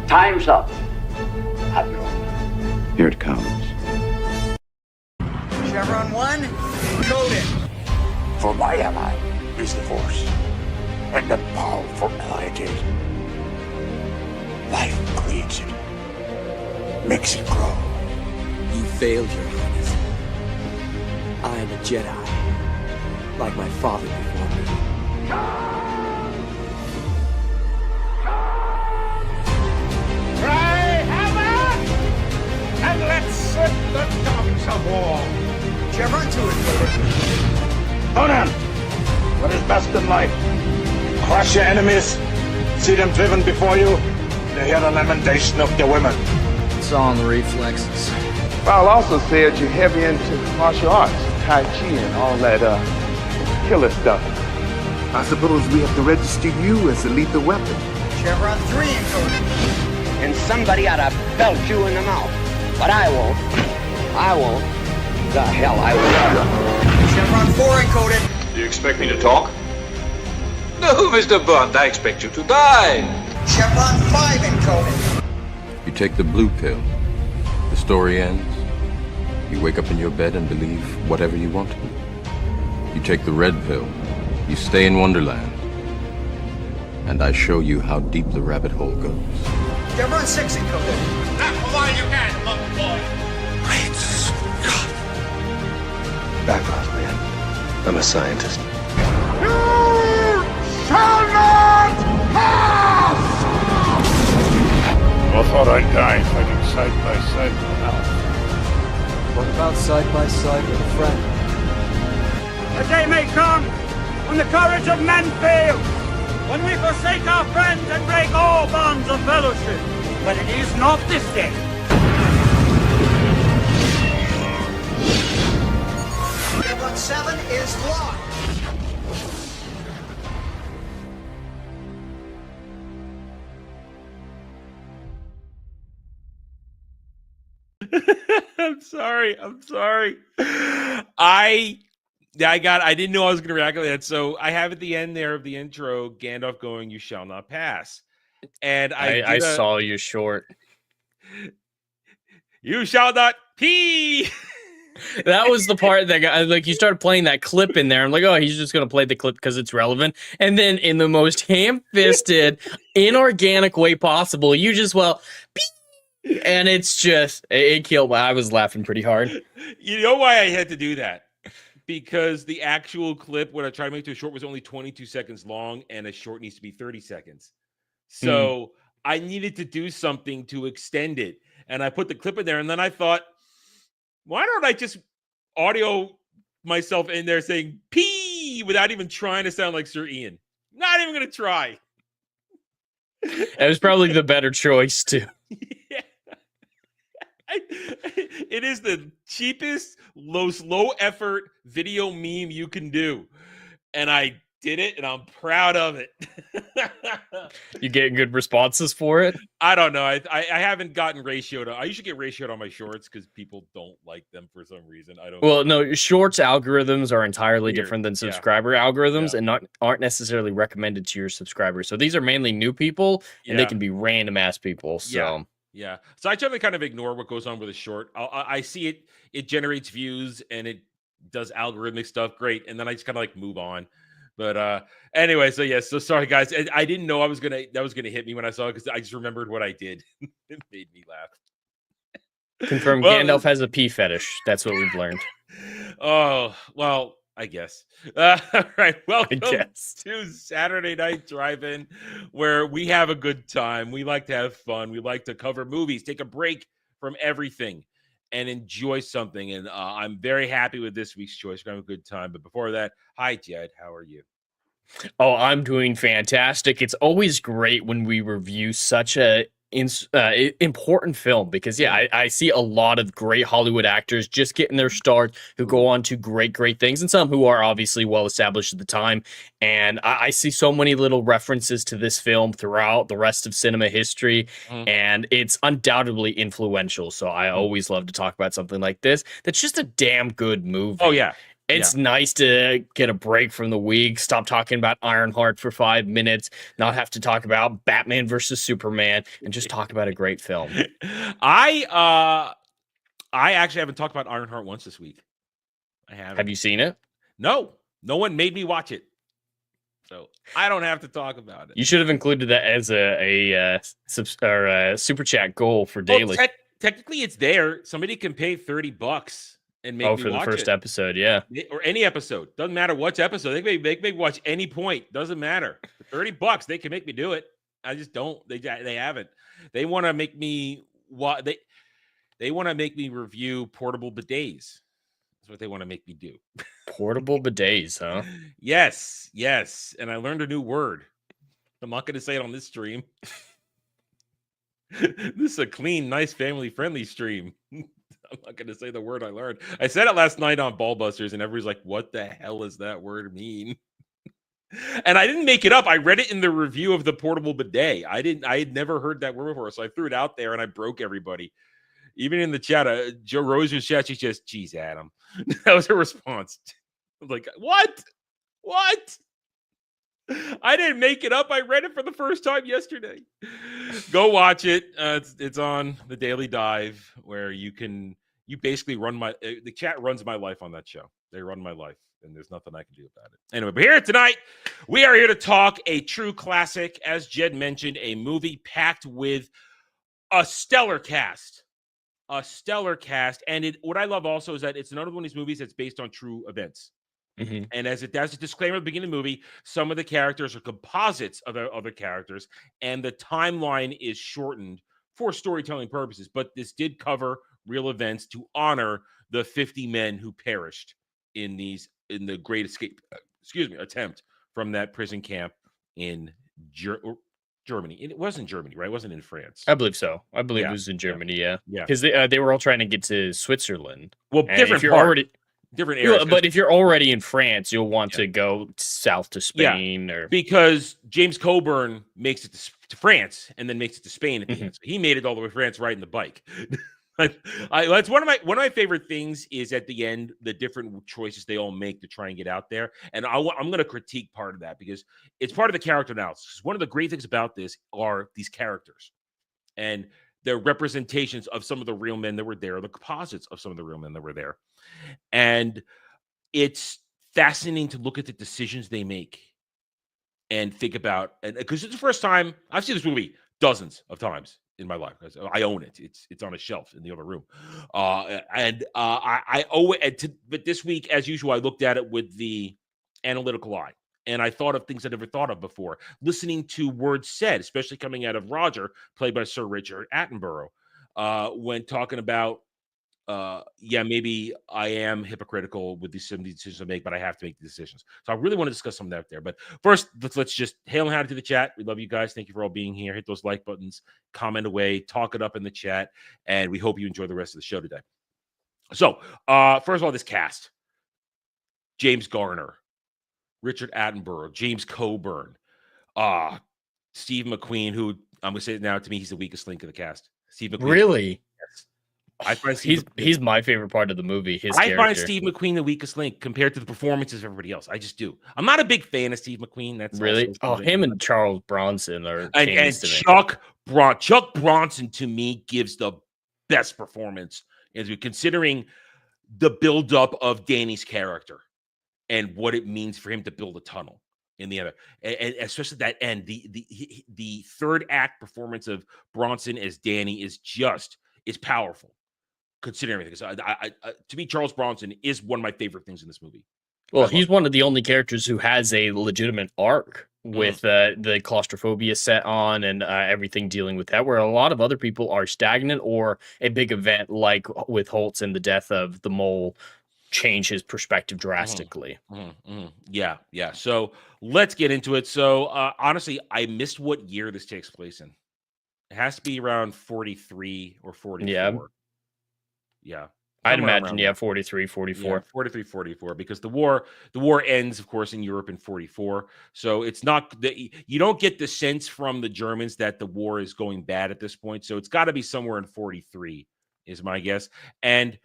Time's up, Admiral. Here it comes. Chevron 1, coded. For my ally is the Force, and the powerful ally it is. Life creates it, makes it grow. You failed, Your Highness. I am a Jedi, like my father before me. Cry hammer, and let's set the tongues of war. Chevron 2 is coded. Conan, what is best in life? Crush your enemies, see them driven before you, to hear the lamentation of their women. It's all in the reflexes. Paul also said you're heavy into martial arts, Tai Chi and all that killer stuff. I suppose we have to register you as a lethal weapon. Chevron 3 encoded. And somebody ought to belt you in the mouth. But I won't. I won't. The hell I will. Chevron 4 encoded. Do you expect me to talk? No, Mr. Bond, I expect you to die. Chevron 5 encoded. You take the blue pill. The story ends. You wake up in your bed and believe whatever you want to. You take the red pill. You stay in Wonderland. And I show you how deep the rabbit hole goes. Chevron 6 encoded. Now, come on, you can, little boy. Great Scott. Back off, man. I'm a scientist. You shall not pass! I thought I'd die fighting side by side with Alf. What about side by side with a friend? A day may come when the courage of men fails, when we forsake our friends and break all bonds of fellowship. But it is not this day. Chevron 7 is locked. I'm sorry. I didn't know I was going to react like that. So I have at the end there of the intro, Gandalf going, "You shall not pass." And I saw you short. You shall not pee. That was the part that got, like, you started playing that clip in there. I'm like, oh, he's just going to play the clip because it's relevant. And then in the most ham-fisted, inorganic way possible, you just, pee. And it's just, it killed me. I was laughing pretty hard. You know why I had to do that? Because the actual clip, when I tried to make it to a short, was only 22 seconds long, and a short needs to be 30 seconds. So I needed to do something to extend it. And I put the clip in there, and then I thought, why don't I just audio myself in there saying pee without even trying to sound like Sir Ian? Not even going to try. It was probably the better choice, too. Yeah. It is the cheapest, most low effort video meme you can do. And I did it, and I'm proud of it. You getting good responses for it? I don't know. I haven't gotten ratioed. I usually get ratioed on my shorts because people don't like them for some reason. I don't. Well, no, shorts algorithms are entirely different than subscriber algorithms, and aren't necessarily recommended to your subscribers. So these are mainly new people, and they can be random ass people. So yeah. So I try to kind of ignore what goes on with a short. I see it. It generates views and it does algorithmic stuff. Great, and then I just kind of like move on. But anyway, so sorry guys. I didn't know that was gonna hit me when I saw it because I just remembered what I did. It made me laugh. Confirm Gandalf has a pee fetish. That's what we've learned. Oh, well, I guess. All right, welcome to Saturday Night Drive-In, where we have a good time. We like to have fun. We like to cover movies, take a break from everything, and enjoy something. And I'm very happy with this week's choice. We're having a good time. But before that, hi, Jed. How are you? Oh, I'm doing fantastic. It's always great when we review such a important film because, I see a lot of great Hollywood actors just getting their start who go on to great things, and some who are obviously well established at the time. And I see so many little references to this film throughout the rest of cinema history, and it's undoubtedly influential. So I always love to talk about something like this. That's just a damn good movie. Oh, yeah. It's nice to get a break from the week, stop talking about Ironheart for 5 minutes, not have to talk about Batman versus Superman, and just talk about a great film. I actually haven't talked about Ironheart once this week. I haven't. Have you seen it? No one made me watch it, so I don't have to talk about it. You should have included that as a super chat goal for daily. Technically, it's there. Somebody can pay $30 and make me for the watch first it. episode, yeah, or any episode. Doesn't matter which episode. They can make me watch any point. Doesn't matter. For $30, they can make me do it. I just don't. They haven't. They want to make me They want to make me review portable bidets. That's what they want to make me do. Portable bidets, huh? Yes. And I learned a new word. I'm not going to say it on this stream. This is a clean, nice, family-friendly stream. I'm not going to say the word I learned. I said it last night on Ballbusters, and everybody's like, what the hell does that word mean? And I didn't make it up. I read it in the review of the portable bidet. I had never heard that word before, so I threw it out there, and I broke everybody. Even in the chat, Joe Roser's chat, she's just, geez, Adam. That was her response. I was like, what? I didn't make it up. I read it for the first time yesterday. Go watch it. It's on the Daily Dive, where you basically run the chat runs my life on that show. They run my life, and there's nothing I can do about it. Anyway, but here tonight, we are here to talk a true classic. As Jed mentioned, a movie packed with a stellar cast. And what I love also is that it's another one of these movies that's based on true events. Mm-hmm. And as a disclaimer at the beginning of the movie, some of the characters are composites of other characters, and the timeline is shortened for storytelling purposes. But this did cover real events to honor the 50 men who perished in the Great Escape, attempt from that prison camp in Germany. It wasn't Germany, right? It wasn't in France. I believe so. I believe it was in Germany. Yeah. Because they were all trying to get to Switzerland. Well, different areas. But if you're already in France, you'll want to go south to Spain, or because James Coburn makes it to France and then makes it to Spain at the end. So he made it all the way to France riding the bike. That's one of my favorite things is at the end the different choices they all make to try and get out there. And I'm going to critique part of that because it's part of the character analysis. One of the great things about this are these characters and their representations of some of the real men that were there, the composites of some of the real men that were there. And it's fascinating to look at the decisions they make and think about, and because it's the first time I've seen this movie dozens of times in my life. I own it. It's on a shelf in the other room. I owe it but this week, as usual, I looked at it with the analytical eye. And I thought of things I'd never thought of before. Listening to words said, especially coming out of Roger, played by Sir Richard Attenborough, when talking about, maybe I am hypocritical with these decisions I make, but I have to make the decisions. So I really want to discuss some of that there. But first, let's just hail and howdy to the chat. We love you guys. Thank you for all being here. Hit those like buttons, comment away, talk it up in the chat, and we hope you enjoy the rest of the show today. So, first of all, this cast. James Garner, Richard Attenborough, James Coburn, Steve McQueen, who I'm going to say it now, to me, he's the weakest link of the cast. Steve McQueen. Really? Yes. I find he's my favorite part of the movie. I find Steve McQueen the weakest link compared to the performances of everybody else. I just do. I'm not a big fan of Steve McQueen. That's really him and Charles Bronson are and Chuck Bronson to me gives the best performance as we considering the buildup of Danny's character and what it means for him to build a tunnel in the other, and especially that end. The third act performance of Bronson as Danny is powerful. Considering everything, so to me, Charles Bronson is one of my favorite things in this movie. Well, he's one of the only characters who has a legitimate arc with the claustrophobia set on and everything dealing with that, where a lot of other people are stagnant or a big event like with Holtz and the death of the mole change his perspective drastically. Yeah. So let's get into it. So honestly, I missed what year this takes place in. It has to be around 43 or 44. Yeah. I'd imagine, 43, 44. Yeah, 43, 44, because the war ends, of course, in Europe in 44. So it's not you don't get the sense from the Germans that the war is going bad at this point. So it's got to be somewhere in 43 is my guess. And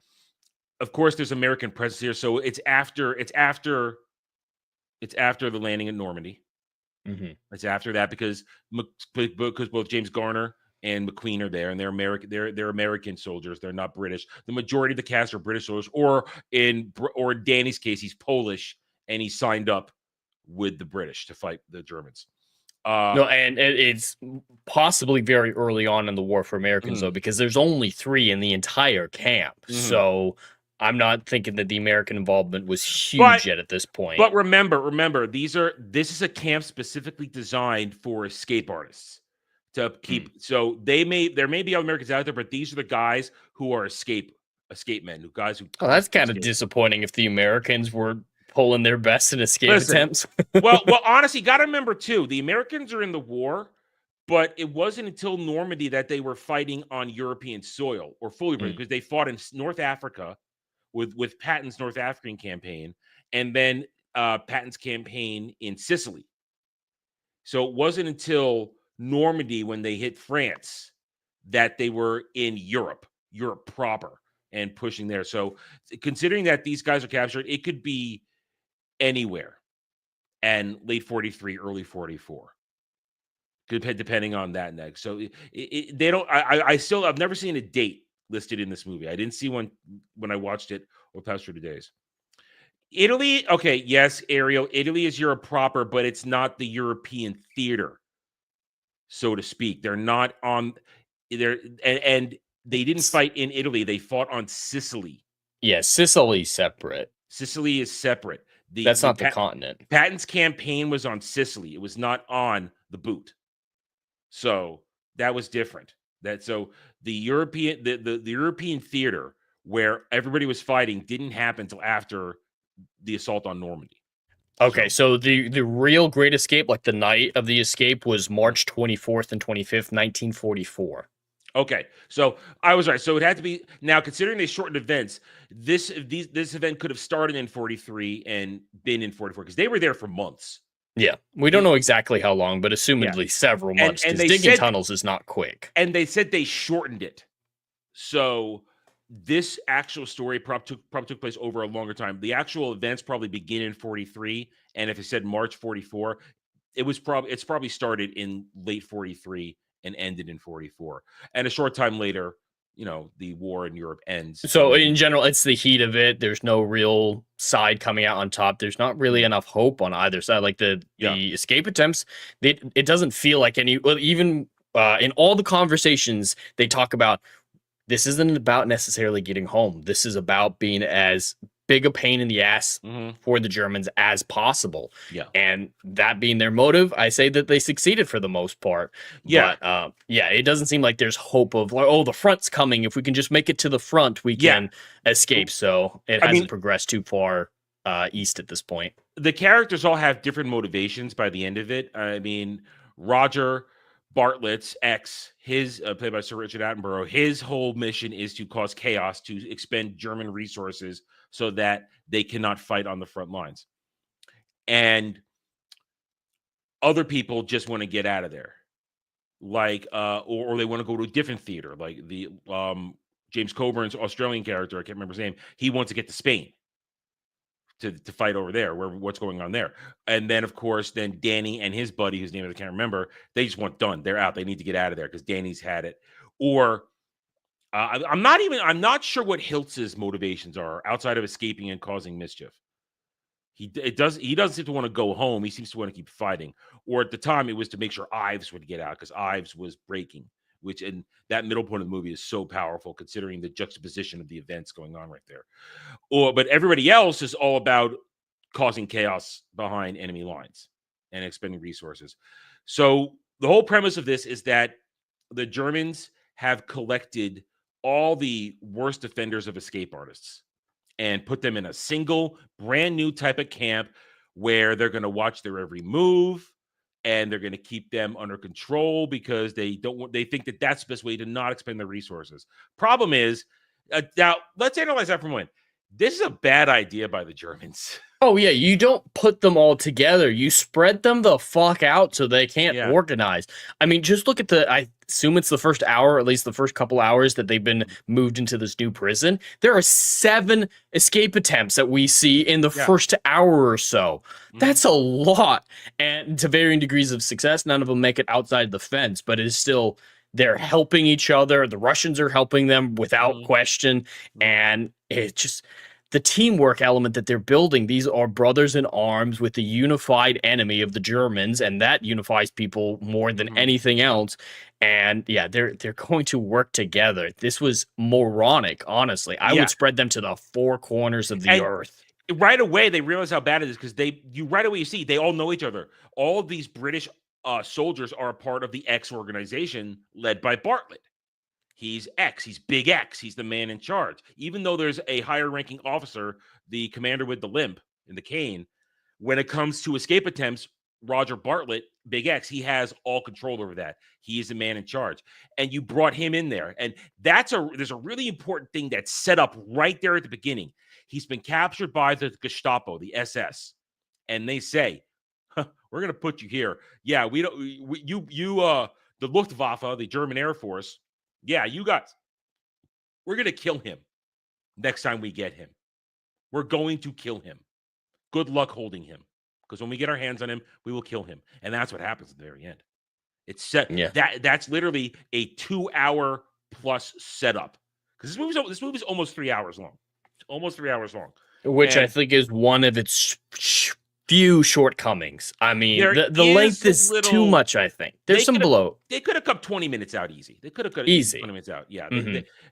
of course, there's American presence here. So it's after the landing in Normandy. Mm-hmm. It's after that because both James Garner and McQueen are there, and they're American. They're American soldiers. They're not British. The majority of the cast are British soldiers, or in Danny's case, he's Polish and he signed up with the British to fight the Germans. No, and it's possibly very early on in the war for Americans, though, because there's only 3 in the entire camp. So I'm not thinking that the American involvement was huge yet at this point. But remember, this is a camp specifically designed for escape artists to keep. So there may be other Americans out there, but these are the guys who are escape men, guys who. Oh, that's kind of disappointing if the Americans were pulling their best in escape attempts. well, honestly, got to remember too, the Americans are in the war, but it wasn't until Normandy that they were fighting on European soil or fully because they fought in North Africa with Patton's North African campaign, and then Patton's campaign in Sicily. So it wasn't until Normandy when they hit France that they were in Europe proper and pushing there. So considering that these guys are captured, it could be anywhere, and late 43, early 44, depending on that next. So they don't. I've never seen a date listed in this movie. I didn't see one when I watched it over the past 2 days. Italy, okay, yes, Ariel. Italy is Europe proper, but it's not the European theater, so to speak. They're not on there, and they didn't fight in Italy. They fought on Sicily. Yeah, Sicily's separate. Sicily is separate. That's not the continent. Patton's campaign was on Sicily. It was not on the boot. So that was different. The European theater where everybody was fighting didn't happen until after the assault on Normandy. Okay, so the real Great Escape, like the night of the escape, was March 24th and 25th, 1944. Okay, so I was right. So it had to be now. Considering they shortened events, this event could have started in 43 and been in 44 because they were there for months. Yeah, we don't know exactly how long, but assumedly several months. Because digging tunnels is not quick. And they said they shortened it, so this actual story probably took place over a longer time. The actual events probably begin in 43, and if it said March 44, it's probably started in late 43. And ended in 44. And a short time later, the war in Europe ends. So in general, it's the heat of it. There's no real side coming out on top. There's not really enough hope on either side. Like the escape attempts, it doesn't feel like any, even in all the conversations, they talk about, this isn't about necessarily getting home. This is about being as big a pain in the ass for the Germans as possible. Yeah. And that being their motive, I say that they succeeded for the most part. Yeah. But it doesn't seem like there's hope of, the front's coming. If we can just make it to the front, we can escape. So it hasn't progressed too far east at this point. The characters all have different motivations by the end of it. I mean, Roger Bartlett's ex, his played by Sir Richard Attenborough, his whole mission is to cause chaos, to expend German resources so that they cannot fight on the front lines. And other people just want to get out of there. Like, or they want to go to a different theater. Like the James Coburn's Australian character, I can't remember his name. He wants to get to Spain to fight over there, what's going on there. And then, of course, Danny and his buddy, whose name I can't remember, they just want done. They're out. They need to get out of there because Danny's had it. Or I'm not sure what Hiltz's motivations are outside of escaping and causing mischief. He doesn't seem to want to go home. He seems to want to keep fighting. Or at the time, it was to make sure Ives would get out because Ives was breaking, and that middle point of the movie is so powerful considering the juxtaposition of the events going on right there. But everybody else is all about causing chaos behind enemy lines and expending resources. So the whole premise of this is that the Germans have collected all the worst offenders of escape artists and put them in a single brand new type of camp where they're going to watch their every move and they're going to keep them under control because they think that that's the best way to not expend their resources. Problem is, now let's analyze that for a moment. This is a bad idea by the Germans. Oh yeah, you don't put them all together. You spread them the fuck out so they can't organize. I mean, just look at I assume it's the first hour, or at least the first couple hours that they've been moved into this new prison. There are 7 escape attempts that we see in the first hour or so. That's a lot. And to varying degrees of success, none of them make it outside the fence, but it is still, they're helping each other. The Russians are helping them without question. And it just, the teamwork element that they're building, these are brothers in arms with the unified enemy of the Germans, and that unifies people more than anything else. And yeah, they're going to work together. This was moronic, honestly. I would spread them to the 4 corners of the earth. Right away, they realize how bad it is because right away you see they all know each other. All of these British soldiers are a part of the X organization led by Bartlett. He's X. He's Big X. He's the man in charge. Even though there's a higher ranking officer, the commander with the limp and the cane, when it comes to escape attempts, Roger Bartlett, Big X, he has all control over that. He is the man in charge. And you brought him in there. And there's a really important thing that's set up right there at the beginning. He's been captured by the Gestapo, the SS. And they say, we're going to put you here. Yeah, the Luftwaffe, the German Air Force, yeah, you guys, we're going to kill him next time we get him. We're going to kill him. Good luck holding him. Because when we get our hands on him, we will kill him. And that's what happens at the very end. It's set. Yeah. That's literally a 2-hour plus setup. Because this movie's almost 3 hours long. Almost 3 hours long. Which I think is one of its few shortcomings. I mean, the length is too much, I think. There's some bloat. They could have cut 20 minutes out easy. They could have cut 20 minutes out. Yeah.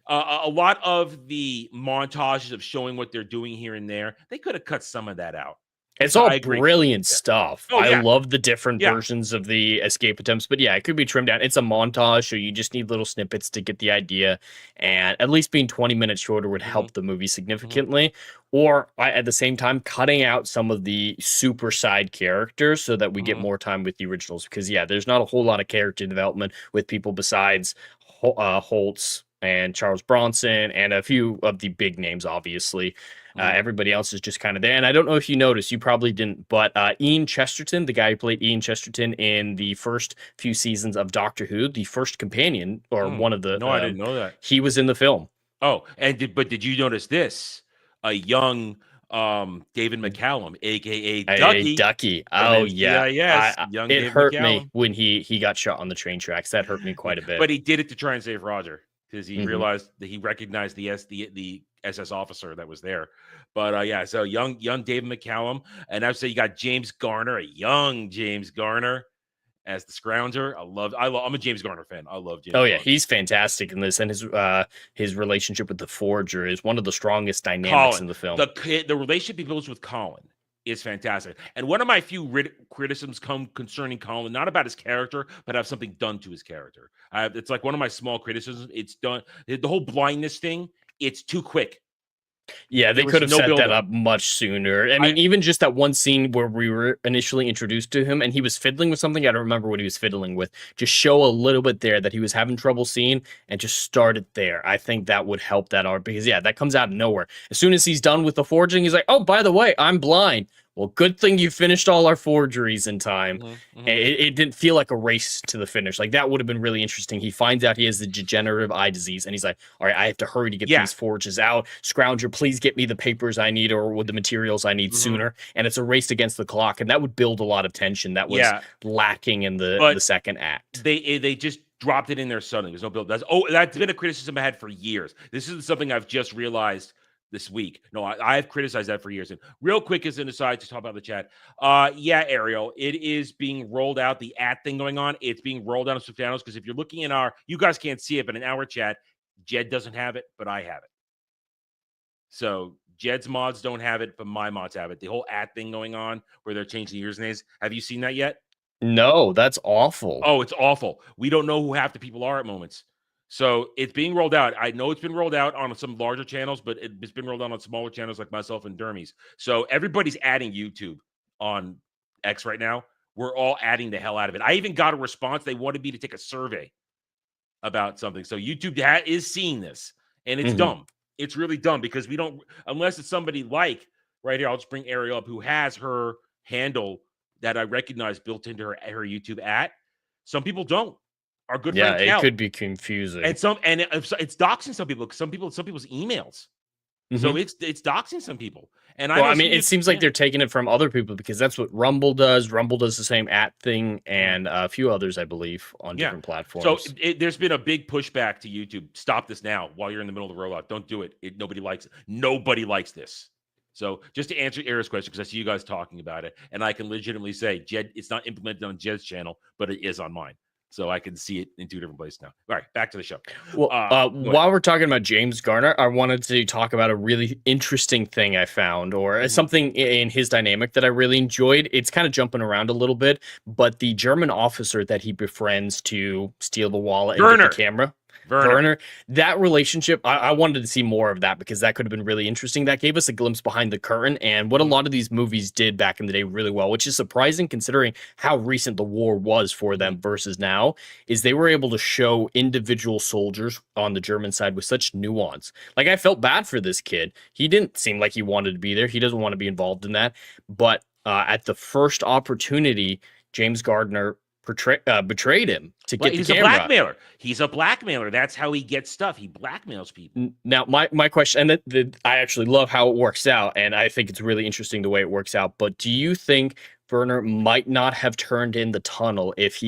A lot of the montages of showing what they're doing here and there, they could have cut some of that out. It's all brilliant stuff. I love the different versions of the escape attempts, but yeah, it could be trimmed down. It's a montage, so you just need little snippets to get the idea. And at least being 20 minutes shorter would help the movie significantly. Or at the same time, cutting out some of the super side characters so that we get more time with the originals. Because yeah, there's not a whole lot of character development with people besides Holtz and Charles Bronson and a few of the big names, obviously. Everybody else is just kind of there. And I don't know if you noticed, you probably didn't, but Ian Chesterton, the guy who played Ian Chesterton in the first few seasons of Doctor Who, the first companion, or one of the... No, I didn't know that. He was in the film. Oh, but did you notice this? A young David McCallum, a.k.a. Ducky. Ducky. Oh, yeah. Young it David hurt McCallum. me when he got shot on the train tracks. That hurt me quite a bit. But he did it to try and save Roger. Because he realized that he recognized the SS officer that was there. But yeah, so young David McCallum. And I would say you got James Garner, a young James Garner as the Scrounger. I'm a James Garner fan. I love James Garner. He's fantastic in this. And his relationship with the Forger is one of the strongest dynamics in the film. The relationship he builds with Colin is fantastic. And one of my few criticisms concerning Colin, not about his character, but have something done to his character. It's like one of my small criticisms. It's done. The whole blindness thing, it's too quick. Yeah, they could have set that up much sooner. I mean, even just that one scene where we were initially introduced to him and he was fiddling with something. I don't remember what he was fiddling with. Just show a little bit there that he was having trouble seeing and just start it there. I think that would help that art because, yeah, that comes out of nowhere. As soon as he's done with the forging, he's like, oh, by the way, I'm blind. Well, good thing you finished all our forgeries in time. It didn't feel like a race to the finish. Like, that would have been really interesting. He finds out he has the degenerative eye disease, and he's like, all right, I have to hurry to get these forges out. Scrounger, please get me the papers I need or with the materials I need sooner. And it's a race against the clock, and that would build a lot of tension that was lacking in the second act. They just dropped it in there suddenly. There's no build. That's been a criticism I had for years. This isn't something I've just realized this week. No, I've criticized that for years. And real quick as an aside to talk about the chat. Yeah, Ariel, it is being rolled out. The thing going on, it's being rolled out on Sopranos because if you're looking in you guys can't see it, but in our chat, Jed doesn't have it, but I have it. So Jed's mods don't have it, but my mods have it. The whole thing going on where they're changing the usernames. Have you seen that yet? No, that's awful. Oh, it's awful. We don't know who half the people are at moments. So it's being rolled out. I know it's been rolled out on some larger channels, but it's been rolled out on smaller channels like myself and Dermies. So everybody's adding YouTube on X right now. We're all adding the hell out of it. I even got a response. They wanted me to take a survey about something. So YouTube is seeing this, and it's dumb. It's really dumb because we don't, unless it's somebody like right here. I'll just bring Ariel up, who has her handle that I recognize built into her YouTube at. Some people don't. Our good friend it Cal. could be confusing. And it's doxing some people. Some people's emails. So it's doxing some people. And I mean, it seems like they're taking it from other people because that's what Rumble does. Rumble does the same thing, and a few others, I believe, on different platforms. So there's been a big pushback to YouTube. Stop this now while you're in the middle of the rollout. Don't do it. Nobody likes it. Nobody likes this. So just to answer Era's question, because I see you guys talking about it, and I can legitimately say, Jed, it's not implemented on Jed's channel, but it is on mine. So I can see it in 2 different places now. All right, back to the show. Well, while we're talking about James Garner, I wanted to talk about a really interesting thing I found, or something in his dynamic that I really enjoyed. It's kind of jumping around a little bit, but the German officer that he befriends to steal the wallet and get the camera. Werner, that relationship, I wanted to see more of that because that could have been really interesting. That gave us a glimpse behind the curtain and what a lot of these movies did back in the day really well, which is surprising considering how recent the war was for them versus now, is they were able to show individual soldiers on the German side with such nuance. Like, I felt bad for this kid. He didn't seem like he wanted to be there. He doesn't want to be involved in that. But at the first opportunity, James Gardner betrayed him to get the camera. He's a blackmailer. He's a blackmailer. That's how he gets stuff. He blackmails people. Now, my question, and I actually love how it works out, and I think it's really interesting the way it works out. But do you think Werner might not have turned in the tunnel if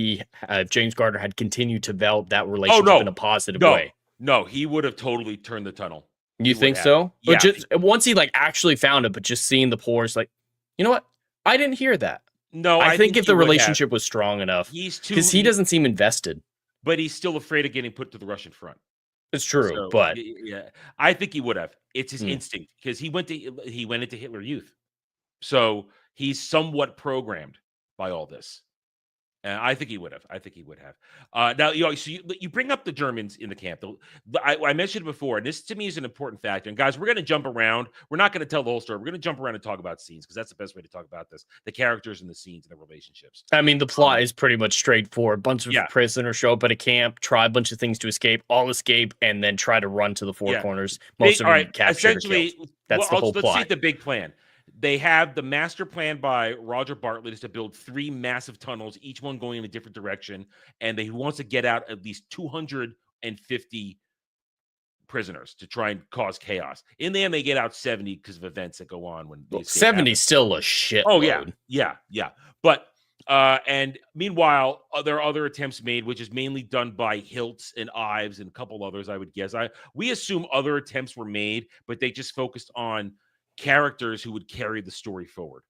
James Gardner had continued to develop that relationship in a positive way? No, he would have totally turned the tunnel. You think so? Yeah. Or just once he actually found it, but just seeing the pores, you know what? I didn't hear that. No, I think if the relationship was strong enough, because he doesn't seem invested. But he's still afraid of getting put to the Russian front. It's true, but yeah, I think he would have. It's his instinct because he went into Hitler Youth, so he's somewhat programmed by all this. And I think he would have. Now, so you bring up the Germans in the camp. I mentioned it before, and this to me is an important factor. And guys, we're going to jump around. We're not going to tell the whole story. We're going to jump around and talk about scenes because that's the best way to talk about this: the characters and the scenes and the relationships. I mean, the plot is pretty much straightforward. A bunch of prisoners show up at a camp, try a bunch of things to escape, all escape, and then try to run to the four corners. Most of them captured or killed. That's the whole plot. Let's see the big plan. They have the master plan by Roger Bartlett is to build 3 massive tunnels, each one going in a different direction. And he wants to get out at least 250 prisoners to try and cause chaos. In the end, they get out 70 because of events that go on when 70 is still a shit. Oh, yeah. But and meanwhile, there are other attempts made, which is mainly done by Hiltz and Ives and a couple others, I would guess. We assume other attempts were made, but they just focused on characters who would carry the story forward.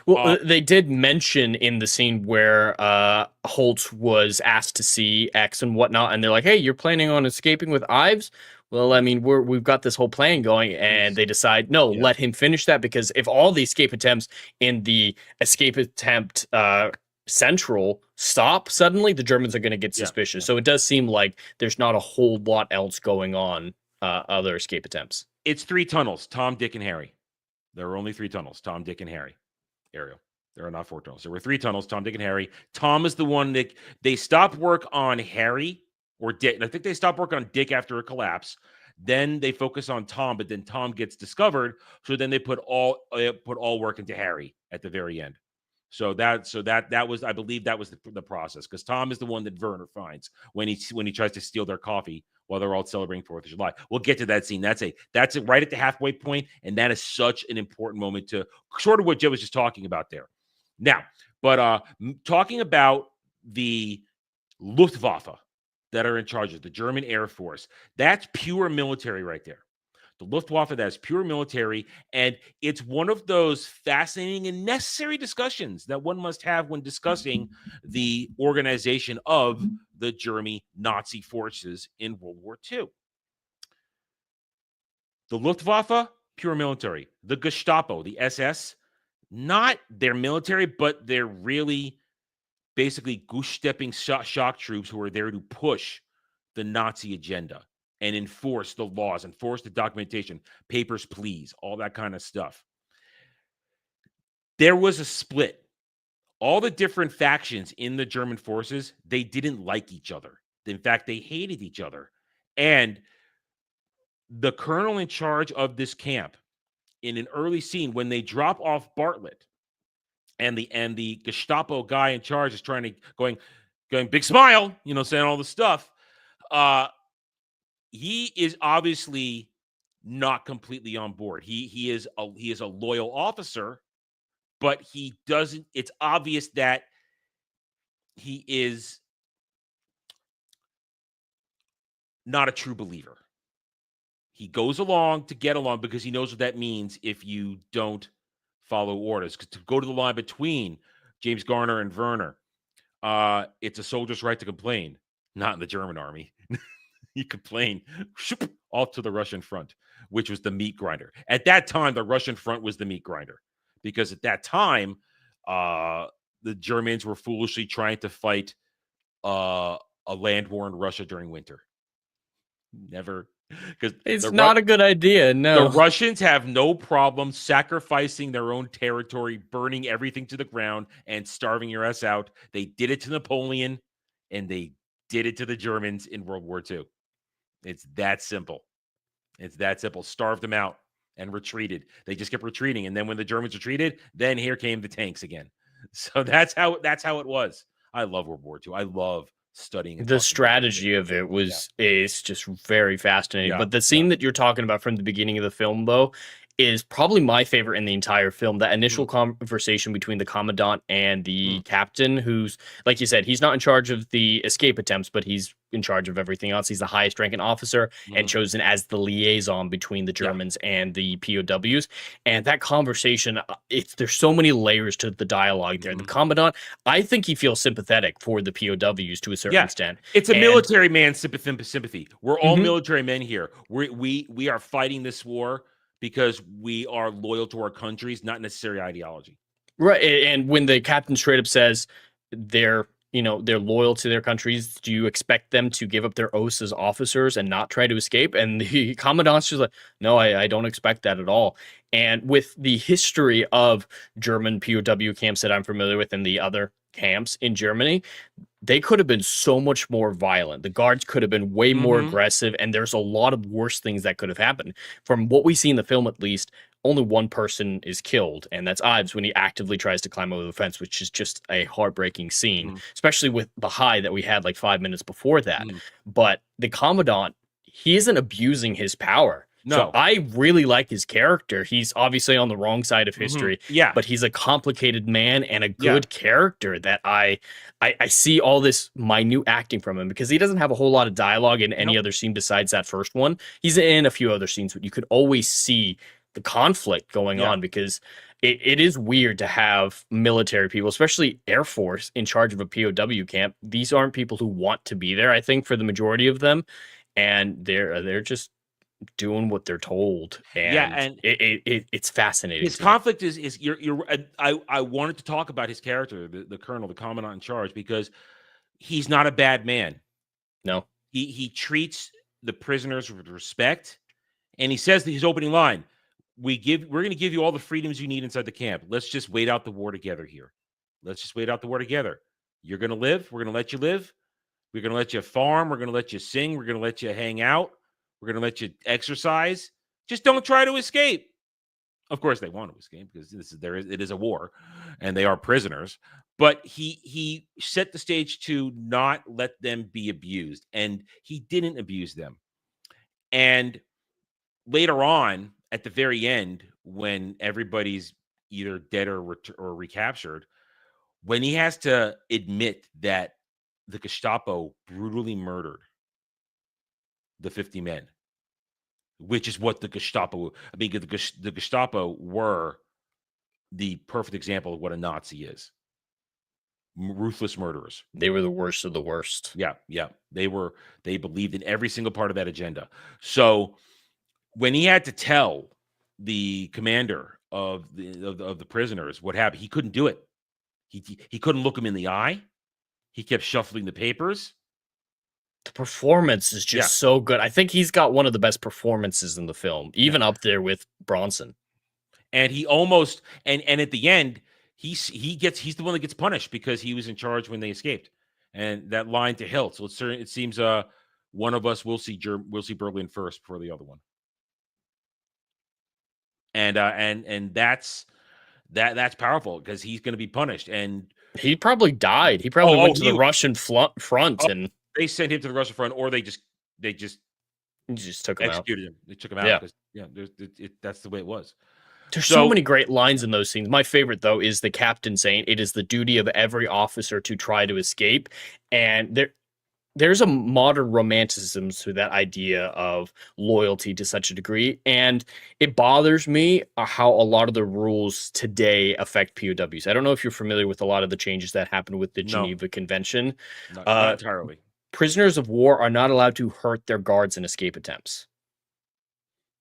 Well, they did mention in the scene where Holtz was asked to see X and whatnot, and they're like, "Hey, you're planning on escaping with Ives?" Well, I mean, we've got this whole plan going, and they decide, no, let him finish that, because if all the escape attempts in the escape attempt central stop suddenly, the Germans are going to get suspicious. So it does seem like there's not a whole lot else going on other escape attempts. It's 3 tunnels: Tom, Dick, and Harry. There were only 3 tunnels: Tom, Dick, and Harry. Ariel. There are not 4 tunnels. There were 3 tunnels: Tom, Dick, and Harry. Tom is the one that they stopped work on Harry or Dick. And I think they stopped work on Dick after a collapse. Then they focus on Tom, but then Tom gets discovered. So then they put all work into Harry at the very end. So that was, I believe that was the process, because Tom is the one that Werner finds when he tries to steal their coffee while they're all celebrating 4th of July. We'll get to that scene. That's it right at the halfway point, and that is such an important moment to sort of what Joe was just talking about there. Now, but talking about the Luftwaffe that are in charge of the German Air Force, that's pure military right there. The Luftwaffe, that is pure military, and it's one of those fascinating and necessary discussions that one must have when discussing the organization of the German Nazi forces in World War II. The Luftwaffe, pure military. The Gestapo, the SS, not their military, but they're really basically goose-stepping shock troops who are there to push the Nazi agenda and enforce the laws, enforce the documentation, papers, please, all that kind of stuff. There was a split. All the different factions in the German forces, they didn't like each other. In fact, they hated each other. And the colonel in charge of this camp in an early scene when they drop off Bartlett, and the Gestapo guy in charge is trying to going big smile, saying all the stuff. He is obviously not completely on board. He is a loyal officer, but he doesn't. It's obvious that he is not a true believer. He goes along to get along because he knows what that means if you don't follow orders. Because to go to the line between James Garner and Werner, it's a soldier's right to complain. Not in the German army. You complain off to the Russian front, which was the meat grinder. At that time, the Russian front was the meat grinder. Because at that time, the Germans were foolishly trying to fight a land war in Russia during winter. Never. Because it's not a good idea. No, the Russians have no problem sacrificing their own territory, burning everything to the ground, and starving your ass out. They did it to Napoleon, and they did it to the Germans in World War II. It's that simple. It's that simple. Starved them out and retreated. They just kept retreating, and then when the Germans retreated, then here came the tanks again. So that's how it was. I love World War II. I love studying the strategy of it is just very fascinating. But the scene that you're talking about from the beginning of the film, though, is probably my favorite in the entire film. That initial conversation between the commandant and the captain, who's, like you said, he's not in charge of the escape attempts, but he's in charge of everything else. He's the highest ranking officer and chosen as the liaison between the Germans and the POWs. And that conversation, there's so many layers to the dialogue there. The commandant, I think he feels sympathetic for the POWs to a certain extent. It's a military man's sympathy. We're all military men here. We are fighting this war because we are loyal to our countries, not necessary ideology. Right. And when the captain straight up says they're loyal to their countries, do you expect them to give up their oaths as officers and not try to escape? And the commandant's just like, no, I don't expect that at all. And with the history of German POW camps that I'm familiar with and the other camps in Germany, they could have been so much more violent. The guards could have been way more aggressive, and there's a lot of worse things that could have happened. From what we see in the film, at least, only one person is killed, and that's Ives when he actively tries to climb over the fence, which is just a heartbreaking scene, especially with the high that we had like 5 minutes before that. But the commandant, he isn't abusing his power. No. So I really like his character. He's obviously on the wrong side of history, but he's a complicated man and a good character that I see all this minute acting from him, because he doesn't have a whole lot of dialogue in any other scene besides that first one. He's in a few other scenes, but you could always see the conflict going on, because it is weird to have military people, especially Air Force, in charge of a POW camp. These aren't people who want to be there, I think, for the majority of them, and they're just doing what they're told. And it's fascinating. His conflict is I wanted to talk about his character, the colonel, the commandant in charge, because he's not a bad man. No, he treats the prisoners with respect, and he says his opening line: we're going to give you all the freedoms you need inside the camp. Let's just wait out the war together here. Let's just wait out the war together. You're going to live. We're going to let you live. We're going to let you farm. We're going to let you sing. We're going to let you hang out. We're going to let you exercise. Just don't try to escape. Of course, they want to escape because it is a war, and they are prisoners. But he set the stage to not let them be abused, and he didn't abuse them. And later on, at the very end, when everybody's either dead or recaptured, when he has to admit that the Gestapo brutally murdered the 50 men, which is what the Gestapo, the Gestapo were the perfect example of what a Nazi is. Ruthless murderers. They were the worst of the worst. Yeah. They believed in every single part of that agenda. So when he had to tell the commander of the prisoners what happened, he couldn't do it. He couldn't look him in the eye. He kept shuffling the papers. The performance is just so good. I think he's got one of the best performances in the film, even up there with Bronson. And he almost and at the end, he's the one that gets punished because he was in charge when they escaped. And that line to Hilt. So it seems one of us will see Berlin first before the other one. and that's powerful because he's going to be punished. And he probably died. He probably went to the Russian front, and they sent him to the Russian front, or they just took him out. Executed him. They took him out. Yeah. That's the way it was. There's so many great lines in those scenes. My favorite, though, is the captain saying, "It is the duty of every officer to try to escape." And there's a modern romanticism to that idea of loyalty to such a degree. And it bothers me how a lot of the rules today affect POWs. I don't know if you're familiar with a lot of the changes that happened with the Geneva Convention. Not entirely. Prisoners of war are not allowed to hurt their guards in escape attempts.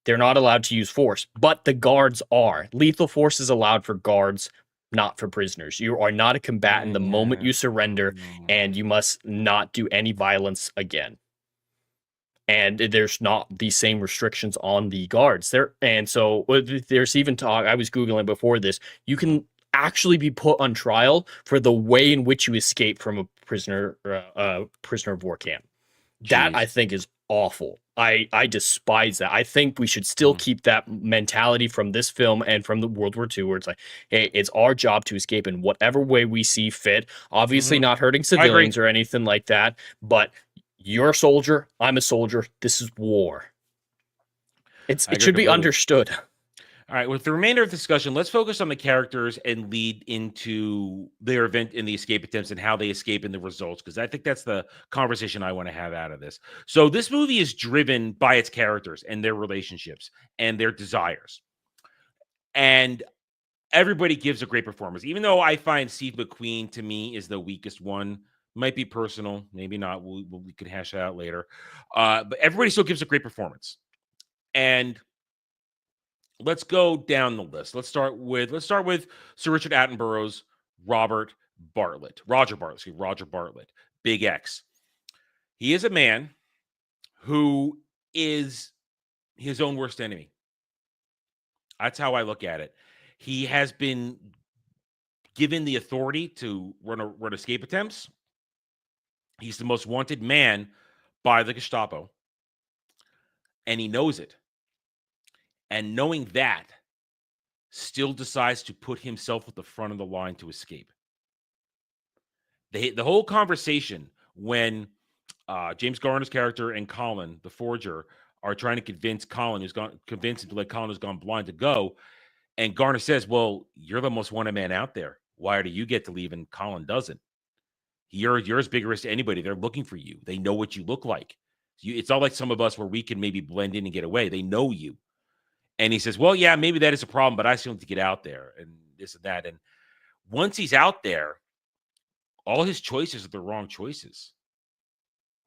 They're not allowed to use force, but the guards are. Lethal force is allowed for guards, not for prisoners. You are not a combatant the moment you surrender, and you must not do any violence again. And there's not the same restrictions on the guards there. And so there's even talk, I was Googling before this, you can actually be put on trial for the way in which you escape from a prisoner of war camp. Jeez. That I think is awful. I despise that. I think we should still keep that mentality from this film and from the World War II, where it's like, hey, it's our job to escape in whatever way we see fit. Obviously not hurting civilians or anything like that, but you're a soldier, I'm a soldier, this is war. It should be understood. All right, with the remainder of the discussion, let's focus on the characters and lead into their event in the escape attempts and how they escape in the results, because I think that's the conversation I want to have out of this. So this movie is driven by its characters and their relationships and their desires. And everybody gives a great performance, even though I find Steve McQueen, to me, is the weakest one. Might be personal, maybe not. We could hash that out later. But everybody still gives a great performance. And let's go down the list. Let's start with Sir Richard Attenborough's Roger Bartlett, Big X. He is a man who is his own worst enemy. That's how I look at it. He has been given the authority to run escape attempts. He's the most wanted man by the Gestapo, and he knows it. And knowing that, still decides to put himself at the front of the line to escape. The whole conversation when James Garner's character and Colin, the forger, are trying to convince Colin, convince him to let Colin who's gone blind to go. And Garner says, well, you're the most wanted man out there. Why do you get to leave and Colin doesn't? You're as big a risk to anybody. They're looking for you. They know what you look like. It's not like some of us where we can maybe blend in and get away. They know you. And he says, well, yeah, maybe that is a problem, but I still need to get out there and this and that. And once he's out there, all his choices are the wrong choices.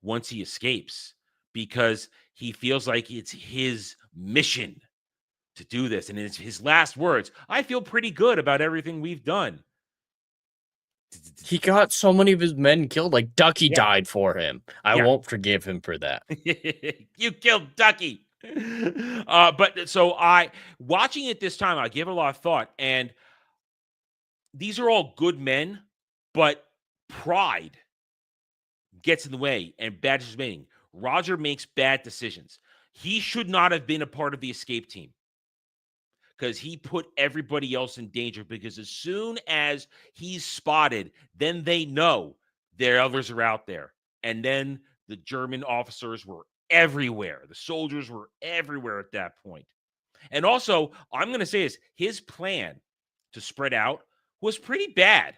Once he escapes, because he feels like it's his mission to do this. And it's his last words. I feel pretty good about everything we've done. He got so many of his men killed. Like Ducky died for him. I won't forgive him for that. You killed Ducky. But so watching it this time, I gave it a lot of thought, and these are all good men, but pride gets in the way and bad decision making. Roger makes bad decisions. He should not have been a part of the escape team because he put everybody else in danger, because as soon as he's spotted, then they know their others are out there. And then the German officers were everywhere. The soldiers were everywhere at that point. And also, I'm going to say this, his plan to spread out was pretty bad.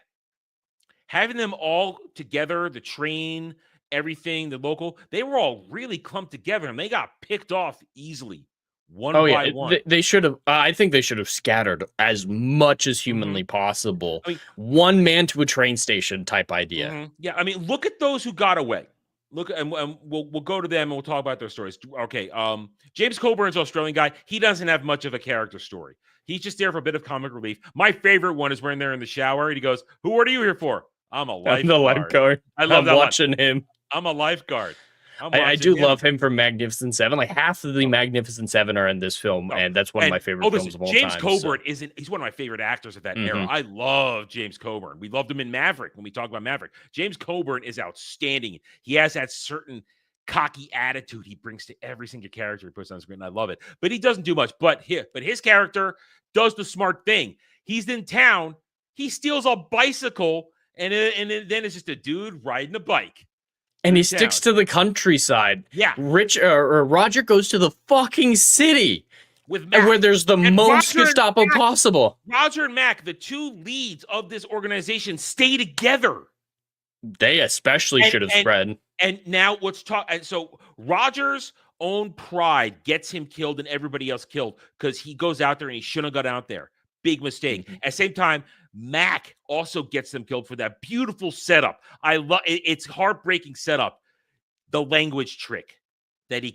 Having them all together, the train, everything, the local, they were all really clumped together and they got picked off easily. One by one. They should have, I think they should have scattered as much as humanly possible. I mean, one man to a train station type idea. Yeah, I mean, look at those who got away. Look, and we'll go to them and we'll talk about their stories. Okay, James Coburn's Australian guy. He doesn't have much of a character story. He's just there for a bit of comic relief. My favorite one is when they're in the shower and he goes, "Who are you here for?" "I'm a lifeguard." I'm the lifeguard. I love that watching him. I'm a lifeguard. I do love him from Magnificent Seven. Like half of the Magnificent Seven are in this film, and that's one of my favorite films of all James time. Coburn he's one of my favorite actors of that era. I love James Coburn. We loved him in Maverick when we talk about Maverick. James Coburn is outstanding. He has that certain cocky attitude he brings to every single character he puts on screen. I love it. But he doesn't do much. But his character does the smart thing. He's in town. He steals a bicycle, and then it's just a dude riding a bike. And he sticks to the countryside. Yeah. Roger goes to the fucking city. With Mac. Where there's the most Gestapo possible. Roger and Mac, the two leads of this organization, stay together. They especially should have spread. And now let's talk. And so Roger's own pride gets him killed and everybody else killed because he goes out there and he shouldn't have got out there. Big mistake. At the same time, Mac also gets them killed for that beautiful setup. I love it's heartbreaking setup. The language trick that he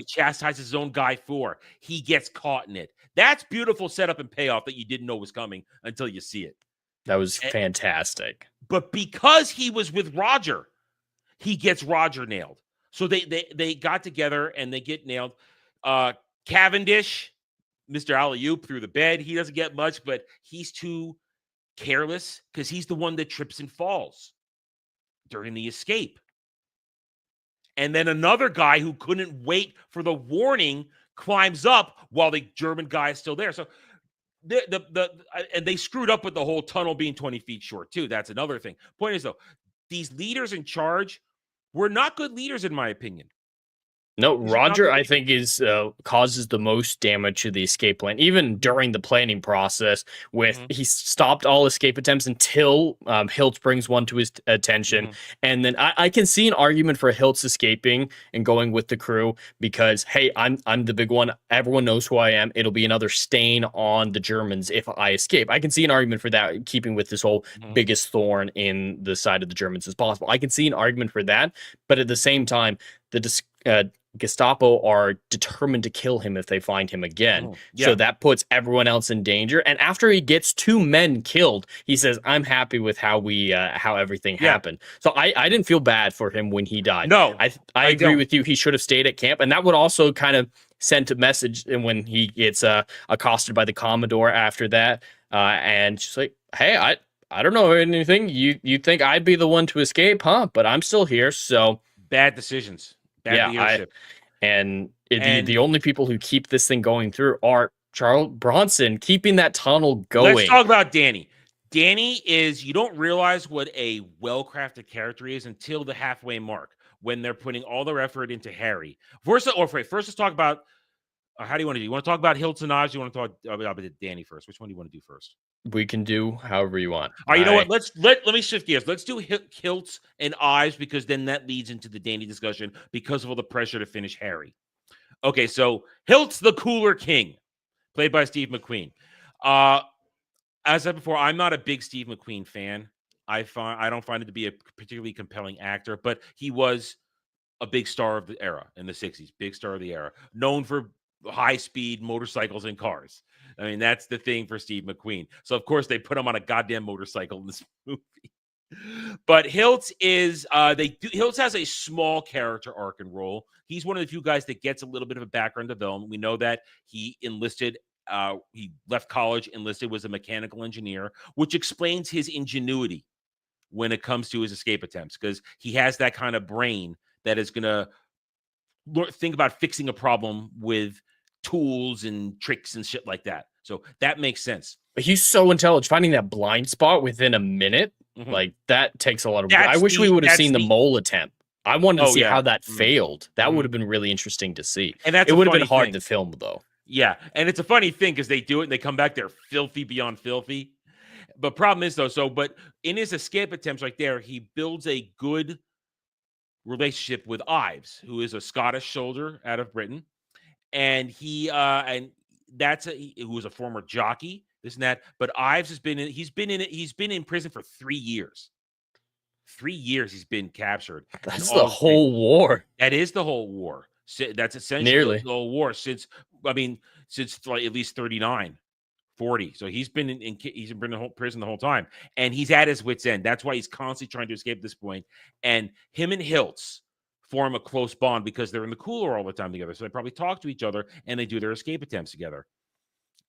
chastises his own guy for. He gets caught in it. That's beautiful setup and payoff that you didn't know was coming until you see it. That was fantastic. But because he was with Roger, he gets Roger nailed. So they got together and they get nailed. Cavendish, Mr. Alley-oop through the bed. He doesn't get much, but he's too careless because he's the one that trips and falls during the escape. And then another guy who couldn't wait for the warning climbs up while the German guy is still there. So and they screwed up with the whole tunnel being 20 feet short too. That's another thing. Point is though, these leaders in charge were not good leaders in my opinion. No, Roger, I think, is causes the most damage to the escape plan, even during the planning process. He stopped all escape attempts until Hiltz brings one to his attention, and then I can see an argument for Hiltz escaping and going with the crew because, hey, I'm the big one. Everyone knows who I am. It'll be another stain on the Germans if I escape. I can see an argument for that, keeping with this whole biggest thorn in the side of the Germans as possible. I can see an argument for that, but at the same time, the Gestapo are determined to kill him if they find him again. So that puts everyone else in danger. And after he gets 2 men killed, he says, I'm happy with how everything happened. So I didn't feel bad for him when he died. No, I agree with you. He should have stayed at camp. And that would also kind of sent a message when he gets accosted by the Commodore after that. And she's like, hey, I don't know anything. You think I'd be the one to escape, huh? But I'm still here. So bad decisions. The only people who keep this thing going through are Charles Bronson, keeping that tunnel going. Let's talk about Danny. Danny is, you don't realize what a well-crafted character he is until the halfway mark when they're putting all their effort into Harry. First, let's talk about, how do you want to do? You want to talk about Hiltz and Oz? You want to talk about Danny first? Which one do you want to do first? We can do however you want. All right, you know what? Let me shift gears. Let's do Hiltz and Ives because then that leads into the Danny discussion because of all the pressure to finish Harry. Okay, so Hiltz the Cooler King, played by Steve McQueen. As I said before, I'm not a big Steve McQueen fan. I don't find it to be a particularly compelling actor, but he was a big star of the era in the 60s, big star of the era, known for high-speed motorcycles and cars. I mean, that's the thing for Steve McQueen. So, of course, they put him on a goddamn motorcycle in this movie. But Hiltz Hiltz has a small character arc and role. He's one of the few guys that gets a little bit of a background development. We know that he enlisted, he left college, enlisted, was a mechanical engineer, which explains his ingenuity when it comes to his escape attempts, because he has that kind of brain that is going to think about fixing a problem with tools and tricks and shit like that. So that makes sense. But he's so intelligent. Finding that blind spot within a minute, like that takes a lot of work. I wish we would have seen the mole attempt. I wanted to see how that failed. That would have been really interesting to see. And it would have been hard to film, though. Yeah, and it's a funny thing because they do it and they come back, they're filthy beyond filthy. But problem is, though, but in his escape attempts right there, he builds a good relationship with Ives, who is a Scottish soldier out of Britain. And who was a former jockey, this and that. But Ives he's been in prison for 3 years. 3 years he's been captured. That's the whole war. That is the whole war. That's essentially the whole war since like at least 39, 40. So he's been in prison the whole time, and he's at his wit's end. That's why he's constantly trying to escape at this point. And him and Hiltz form a close bond because they're in the cooler all the time together. So they probably talk to each other and they do their escape attempts together.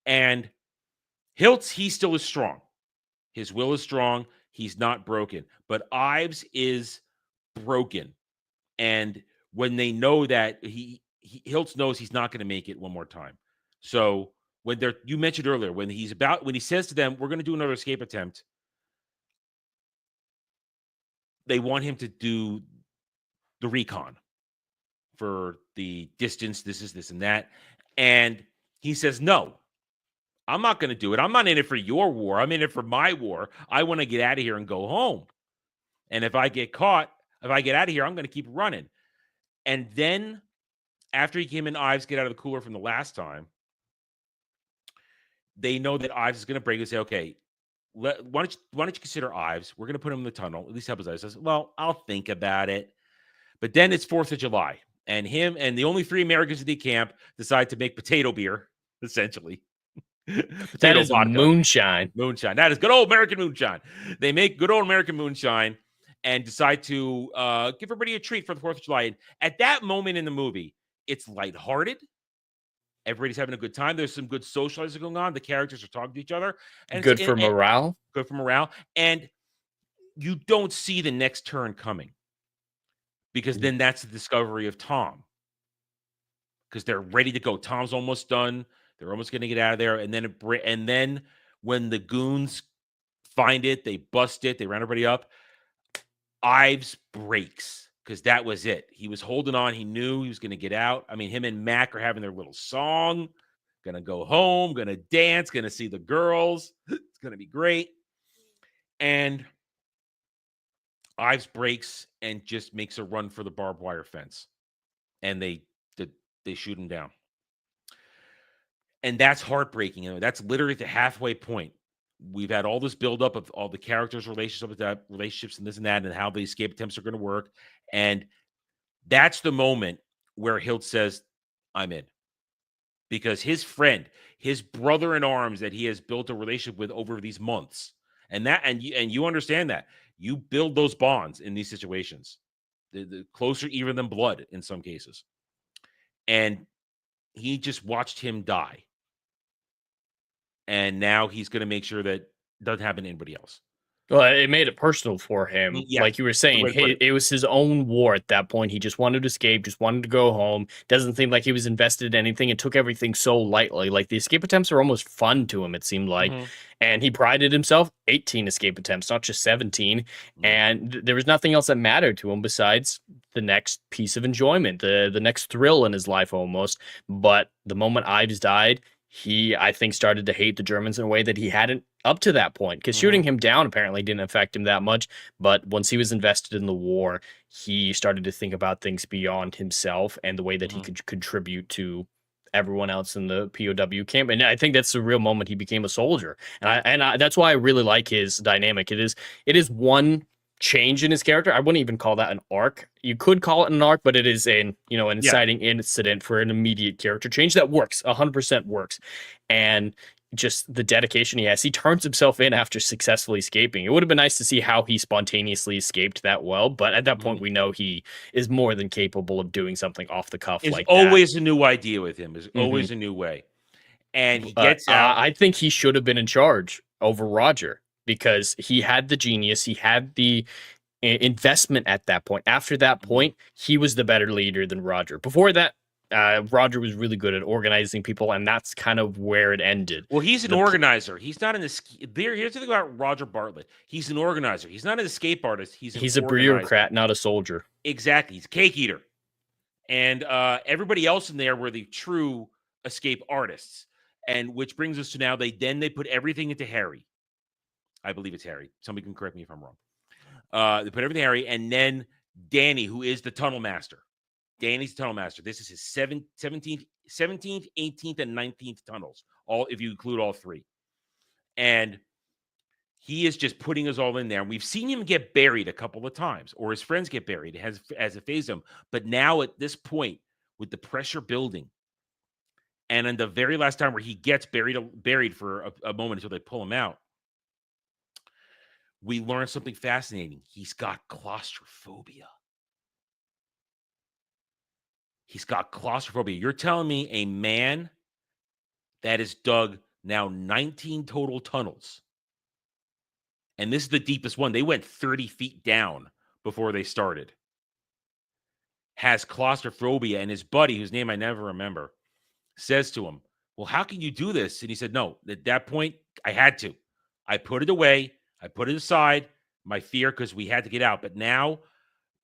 And Hiltz, he still is strong. His will is strong. He's not broken. But Ives is broken. And when they know that Hiltz knows he's not going to make it one more time. So when you mentioned earlier, when he says to them, we're going to do another escape attempt, they want him to do the recon for the distance, this and that. And he says, no, I'm not going to do it. I'm not in it for your war. I'm in it for my war. I want to get out of here and go home. And if I get caught, if I get out of here, I'm going to keep running. And then after him and Ives get out of the cooler from the last time, they know that Ives is going to break and say, okay, why don't you consider Ives? We're going to put him in the tunnel. At least help his Ives. Says, well, I'll think about it. But then it's 4th of July. And him and the only 3 Americans in the camp decide to make potato beer, essentially. That is vodka. Moonshine. Moonshine. That is good old American moonshine. They make good old American moonshine and decide to give everybody a treat for the 4th of July. And at that moment in the movie, it's lighthearted. Everybody's having a good time. There's some good socializing going on. The characters are talking to each other. And good for morale. Good for morale. And you don't see the next turn coming. Because then that's the discovery of Tom. Because they're ready to go. Tom's almost done. They're almost going to get out of there. And then when the goons find it, they bust it, they round everybody up. Ives breaks because that was it. He was holding on. He knew he was going to get out. I mean, him and Mac are having their little song. Going to go home, going to dance, going to see the girls. It's going to be great. And Ives breaks and just makes a run for the barbed wire fence. And they shoot him down. And that's heartbreaking. That's literally the halfway point. We've had all this buildup of all the characters' relationships and this and that, and how the escape attempts are going to work. And that's the moment where Hilt says, I'm in. Because his friend, his brother in arms that he has built a relationship with over these months, and you understand that. You build those bonds in these situations. The closer even than blood in some cases. And he just watched him die. And now he's going to make sure that doesn't happen to anybody else. Well, it made it personal for him. Yeah. Like you were saying, it was his own war at that point. He just wanted to escape, just wanted to go home. Doesn't seem like he was invested in anything and took everything so lightly. Like the escape attempts are almost fun to him, it seemed like. Mm-hmm. And he prided himself, 18 escape attempts, not just 17. Mm-hmm. And there was nothing else that mattered to him besides the next piece of enjoyment, the next thrill in his life almost. But the moment Ives died, he, I think, started to hate the Germans in a way that he hadn't up to that point, because shooting him down apparently didn't affect him that much. But once he was invested in the war, he started to think about things beyond himself and the way that he could contribute to everyone else in the POW camp. And I think that's the real moment he became a soldier. And that's why I really like his dynamic. It is one change in his character. I wouldn't even call that an arc. You could call it an arc, but it is an inciting incident for an immediate character change that works, 100% works. And just the dedication he has. He turns himself in after successfully escaping. It would have been nice to see how he spontaneously escaped that well, but at that point we know he is more than capable of doing something off the cuff like that. There's always a new idea with him. There's always a new way. And he gets out. I think he should have been in charge over Roger, because he had the genius, he had the investment at that point. After that point, he was the better leader than Roger. Before that, Roger was really good at organizing people, and that's kind of where it ended. Well, he's an organizer. He's not here's the thing about Roger Bartlett. He's an organizer. He's not an escape artist. He's a bureaucrat, not a soldier. Exactly. He's a cake eater. And everybody else in there were the true escape artists. And which brings us to now, they put everything into Harry. I believe it's Harry. Somebody can correct me if I'm wrong. They put everything in Harry, and then Danny, who is the tunnel master. Danny's the tunnel master. This is his 17th, 18th, and 19th tunnels, all if you include all three. And he is just putting us all in there. And we've seen him get buried a couple of times, or his friends get buried as it phased him. But now at this point, with the pressure building, and in the very last time where he gets buried for a moment until they pull him out, we learn something fascinating. He's got claustrophobia. He's got claustrophobia. You're telling me a man that has dug now 19 total tunnels, and this is the deepest one. They went 30 feet down before they started. has claustrophobia, and his buddy, whose name I never remember, says to him, well, how can you do this? And he said, no, at that point, I had to. I put it away. I put it aside, my fear, because we had to get out. But now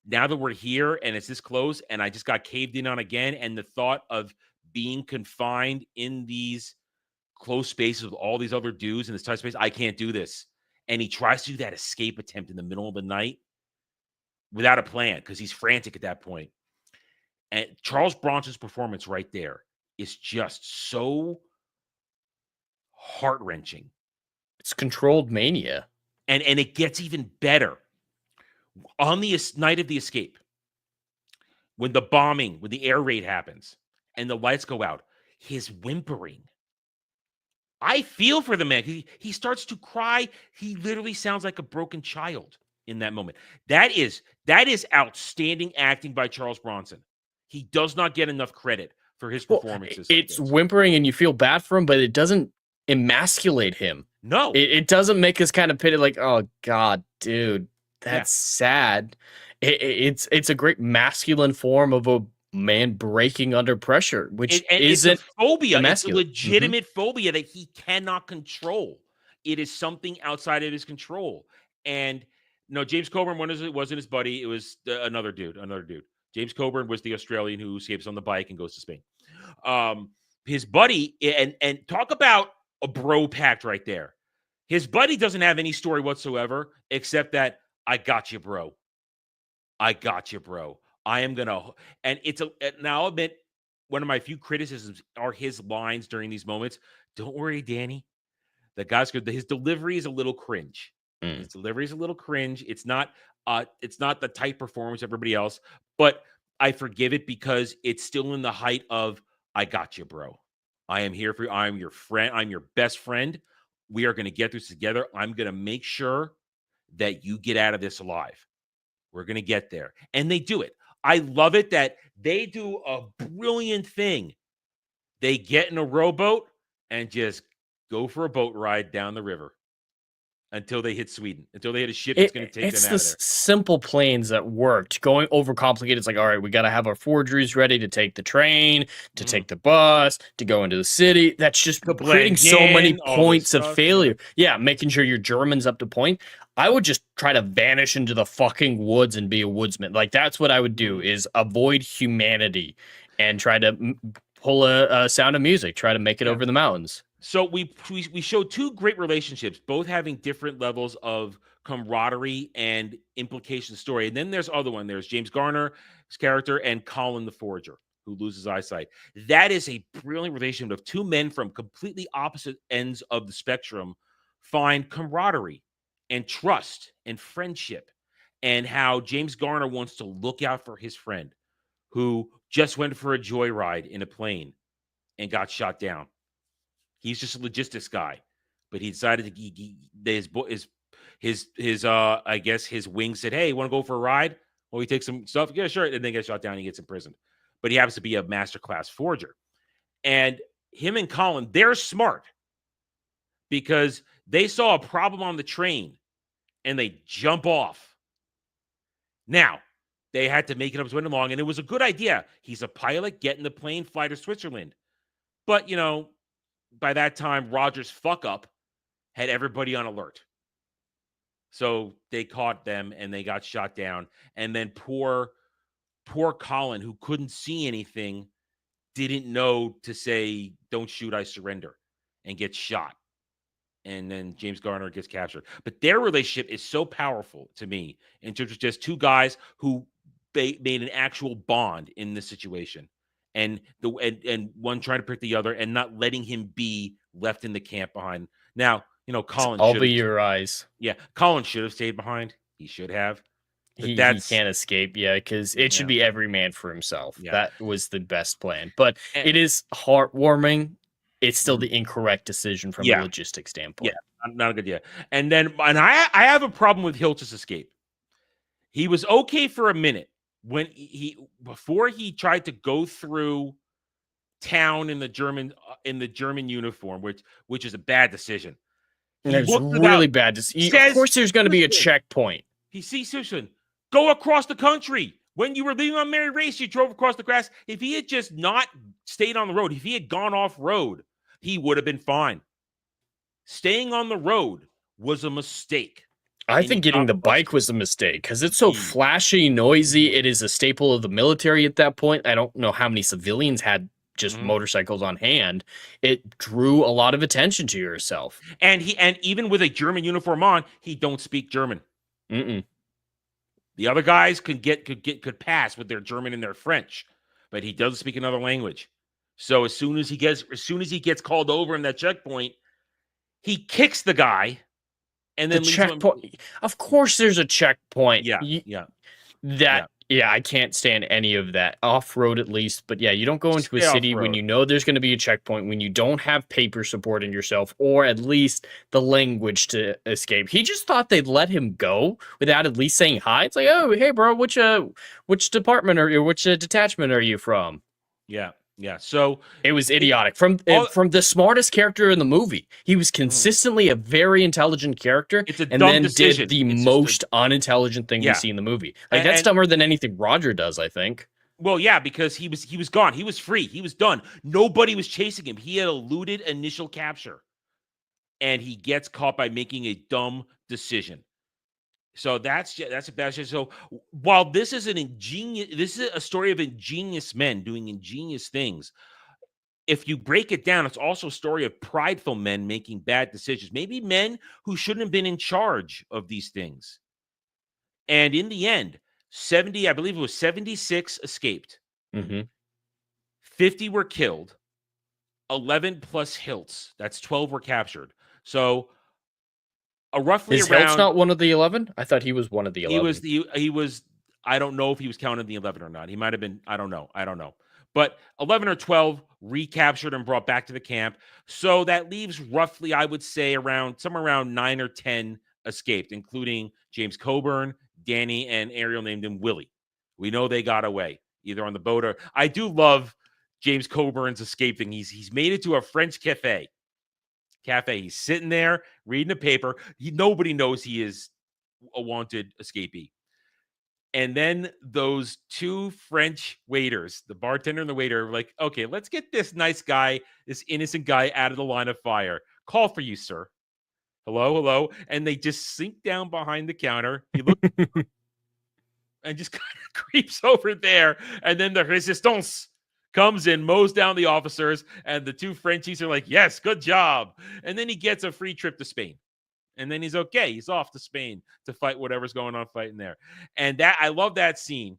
that we're here and it's this close and I just got caved in on again, and the thought of being confined in these close spaces with all these other dudes in this tight space, I can't do this. And he tries to do that escape attempt in the middle of the night without a plan because he's frantic at that point. And Charles Bronson's performance right there is just so heart-wrenching. It's controlled mania. And it gets even better. On the night of the escape, when the bombing, when the air raid happens, and the lights go out, his whimpering. I feel for the man. He starts to cry. He literally sounds like a broken child in that moment. That is outstanding acting by Charles Bronson. He does not get enough credit for his performances. It's whimpering and you feel bad for him, but it doesn't emasculate him. No. It doesn't make us kind of pity like, oh God, dude, that's sad. It's a great masculine form of a man breaking under pressure, which isn't it's a phobia. It's a emasculate. legitimate phobia that he cannot control. It is something outside of his control. And no, James Coburn wasn't his buddy. It was another dude. James Coburn was the Australian who escapes on the bike and goes to Spain. His buddy, and talk about a bro pact right there. His buddy doesn't have any story whatsoever except that I got you, bro. I got you, bro. I am gonna, and now I'll admit, one of my few criticisms are his lines during these moments. Don't worry, Danny. The guy's good. His delivery is a little cringe. His delivery is a little cringe. It's not the tight performance of everybody else, but I forgive it because it's still in the height of I got you, bro. I am here for you. I'm your friend. I'm your best friend. We are going to get this together. I'm going to make sure that you get out of this alive. We're going to get there. And they do it. I love it that they do a brilliant thing. They get in a rowboat and just go for a boat ride down the river until they hit Sweden, until they hit a ship that's going to take them out of there. It's the simple plans that worked. Going overcomplicated, it's like, all right, we got to have our forgeries ready to take the train, to take the bus, to go into the city. That's just creating so many points of failure. Yeah, making sure your German's up to point. I would just try to vanish into the fucking woods and be a woodsman. Like, that's what I would do, is avoid humanity and try to pull a Sound of Music, try to make it over the mountains. So we showed two great relationships, both having different levels of camaraderie and implication story. And then there's other one. There's James Garner's character and Colin the Forger, who loses eyesight. That is a brilliant relationship of two men from completely opposite ends of the spectrum find camaraderie and trust and friendship, and how James Garner wants to look out for his friend who just went for a joyride in a plane and got shot down. He's just a logistics guy, but he decided I guess his wing said, hey, you want to go for a ride? Well, he takes some stuff. Yeah, sure. And then gets shot down and he gets imprisoned. But he happens to be a masterclass forger. And him and Colin, they're smart because they saw a problem on the train and they jump off. Now, they had to make it up as went along, and it was a good idea. He's a pilot, get in the plane, fly to Switzerland. But, you know, by that time, Roger's fuck up had everybody on alert. So they caught them and they got shot down. And then poor Colin, who couldn't see anything, didn't know to say, don't shoot, I surrender, and gets shot. And then James Garner gets captured. But their relationship is so powerful to me in terms of just two guys who made an actual bond in this situation. And one trying to protect the other and not letting him be left in the camp behind. Now, you know, Colin. I'll be your eyes. Yeah, Colin should have stayed behind. He should have. He can't escape, because it should be every man for himself. Yeah. That was the best plan. But it is heartwarming. It's still the incorrect decision from a logistics standpoint. Yeah, not a good idea. And I have a problem with Hilch's escape. He was okay for a minute when before he tried to go through town in the German uniform, which is a bad decision. It's really bad. Of course, there's going to be a checkpoint. He sees Susan go across the country. When you were leaving on Mary Race, you drove across the grass. If he had just not stayed on the road, if he had gone off road, he would have been fine. Staying on the road was a mistake. I think getting the bike was a mistake because it's so flashy, noisy. It is a staple of the military at that point. I don't know how many civilians had just motorcycles on hand. It drew a lot of attention to yourself. And even with a German uniform on, he don't speak German. Mm-mm. The other guys could pass with their German and their French, but he doesn't speak another language. So as soon as he gets called over in that checkpoint, he kicks the guy. And then the checkpoint. Of course, there's a checkpoint. Yeah. I can't stand any of that off-road at least. But yeah, you don't go into a city when you know there's going to be a checkpoint, when you don't have paper supporting yourself, or at least the language to escape. He just thought they'd let him go without at least saying hi. It's like, oh, hey, bro, which department or which detachment are you from? Yeah. Yeah, so it was idiotic from the smartest character in the movie. He was consistently a very intelligent character, and then did the most unintelligent thing we see in the movie. Like that's dumber than anything Roger does, I think. Well, yeah, because he was gone. He was free. He was done. Nobody was chasing him. He had eluded initial capture, and he gets caught by making a dumb decision. So that's a bad shit. So while this is a story of ingenious men doing ingenious things. If you break it down, it's also a story of prideful men making bad decisions. Maybe men who shouldn't have been in charge of these things. And in the end, 76 escaped. 50 were killed. 11 plus Hilts. That's 12 were captured. So roughly Is around. Hiltz not one of the 11? I thought he was one of the 11. He was. I don't know if he was counted the 11 or not. He might have been. I don't know. But 11 or 12 recaptured and brought back to the camp. So that leaves roughly, I would say, somewhere around 9 or 10 escaped, including James Coburn, Danny, and Ariel named him Willie. We know they got away either on the boat or. I do love James Coburn's escaping. He's made it to a French cafe. He's sitting there reading a paper. Nobody knows he is a wanted escapee. And then those two French waiters, the bartender and the waiter, are like, okay, let's get this nice guy, this innocent guy out of the line of fire. Call for you, sir. Hello. And they just sink down behind the counter. He looks and just kind of creeps over there. And then the resistance comes in, mows down the officers, and the two Frenchies are like, yes, good job. And then he gets a free trip to Spain. And then he's okay. He's off to Spain to fight whatever's going on fighting there. And I love that scene.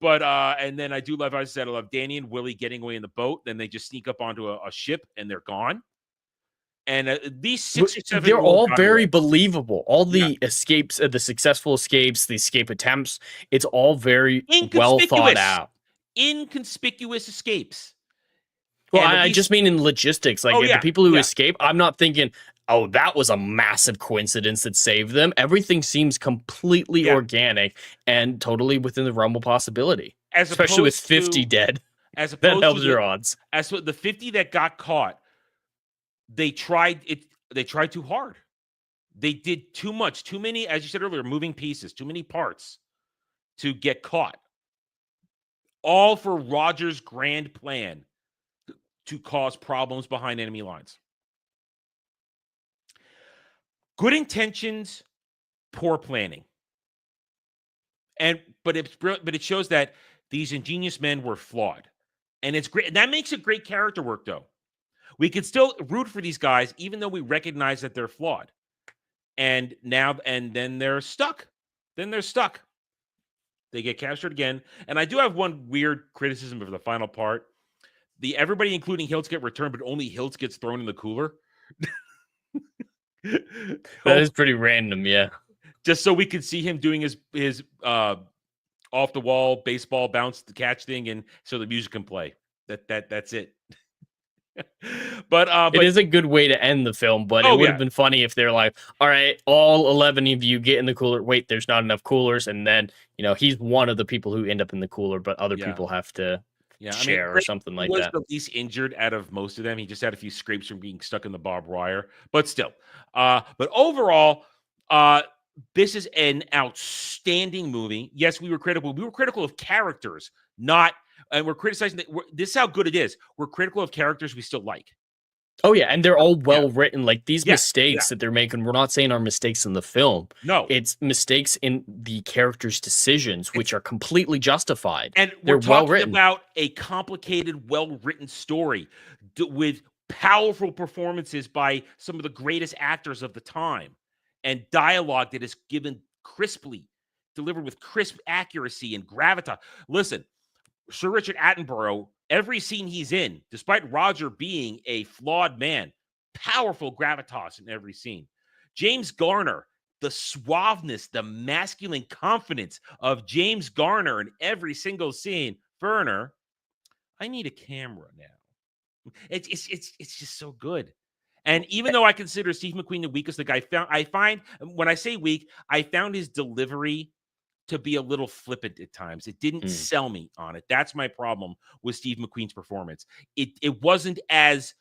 But, and then I love Danny and Willie getting away in the boat. Then they just sneak up onto a ship and they're gone. And at least 6 or 7. They're all very believable. All the escapes, the successful escapes, the escape attempts, it's all very well thought out. Inconspicuous escapes. Well, I just mean in logistics. Like the people who escape, I'm not thinking, oh, that was a massive coincidence that saved them. Everything seems completely organic and totally within the realm of possibility. Especially with 50 dead. That helps your odds. As for the 50 that got caught, they tried too hard. They did too much, too many, as you said earlier, moving pieces, too many parts to get caught. All for Roger's grand plan to cause problems behind enemy lines. Good intentions, poor planning. But it shows that these ingenious men were flawed. And it's great. That makes it great character work, though. We can still root for these guys, even though we recognize that they're flawed. And then they're stuck. They get captured again. And I do have one weird criticism of the final part. Everybody, including Hiltz, get returned, but only Hiltz gets thrown in the cooler. That is pretty random, yeah. Just so we could see him doing his off the wall baseball bounce the catch thing, and so the music can play. That's it. But it is a good way to end the film, but it would have been funny if they're like, all right, all 11 of you get in the cooler. Wait, there's not enough coolers. And then, he's one of the people who end up in the cooler, but other people have to share or something like that. He was the least injured out of most of them. He just had a few scrapes from being stuck in the barbed wire, but still. But overall, this is an outstanding movie. Yes, we were critical. We were critical of characters, not, and we're criticizing that. This is how good it is. We're critical of characters we still like. Oh yeah, and they're all well written. Like these Yeah, mistakes that they're making, we're not saying are mistakes in the film. No. It's mistakes in the characters' decisions, which are completely justified. And they're we're talking well written. about a complicated, well-written story with powerful performances by some of the greatest actors of the time, and dialogue that is given crisply, delivered with crisp accuracy and gravitas. Listen, Sir Richard Attenborough, every scene he's in, despite Roger being a flawed man, powerful gravitas in every scene. James Garner, the suaveness, the masculine confidence of James Garner in every single scene. Werner, I need a camera now. It's just so good. And even though I consider Steve McQueen the weakest, I find when I say weak, I found his delivery to be a little flippant at times. It didn't sell me on it. That's my problem with Steve McQueen's performance. It wasn't as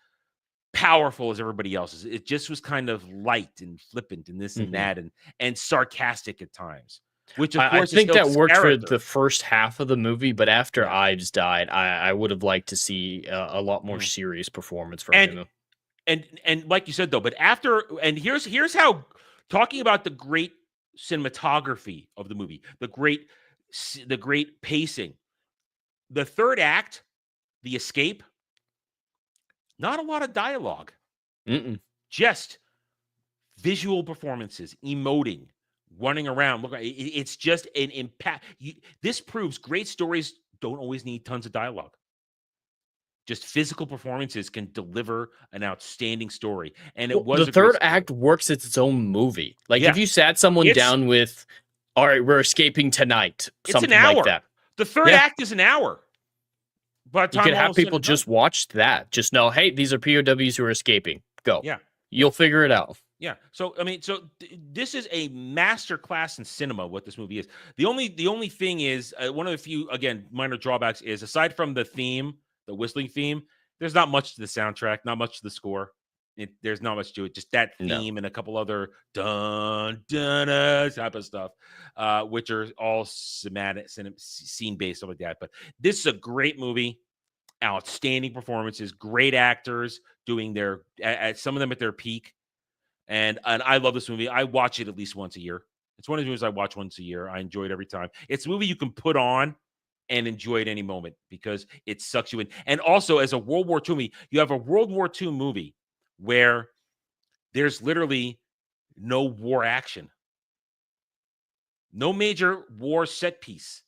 powerful as everybody else's. It just was kind of light and flippant and this and that and sarcastic at times. Which of course I think that worked for character. the first half of the movie, but after Ives died, I would have liked to see a lot more serious performance from him. And like you said though, but after, and here's how, talking about the great cinematography of the movie, the great pacing, the third act, the escape, not a lot of dialogue, just visual performances, emoting, running around. Look, it's just an impact. This proves great stories don't always need tons of dialogue. Just physical performances can deliver an outstanding story. And it was the third act works as its own movie. Like if you sat someone down with, all right, we're escaping tonight, something like that. The third act is an hour. But you could have people just watch that. Just know, hey, these are POWs who are escaping. Go. Yeah. You'll figure it out. Yeah. So I mean, this is a master class in cinema. What this movie is. The only thing is one of the few, again, minor drawbacks is, aside from the theme, the whistling theme, there's not much to the soundtrack, not much to the score. There's not much to it. Just that theme and a couple other dun dun type of stuff, which are all cinematic, scene based, stuff like that. But this is a great movie. Outstanding performances, great actors doing their, some of them at their peak. And I love this movie. I watch it at least once a year. It's one of the movies I watch once a year. I enjoy it every time. It's a movie you can put on and enjoy at any moment because it sucks you in. And also, as a World War II movie, you have a World War II movie where there's literally no war action, no major war set piece.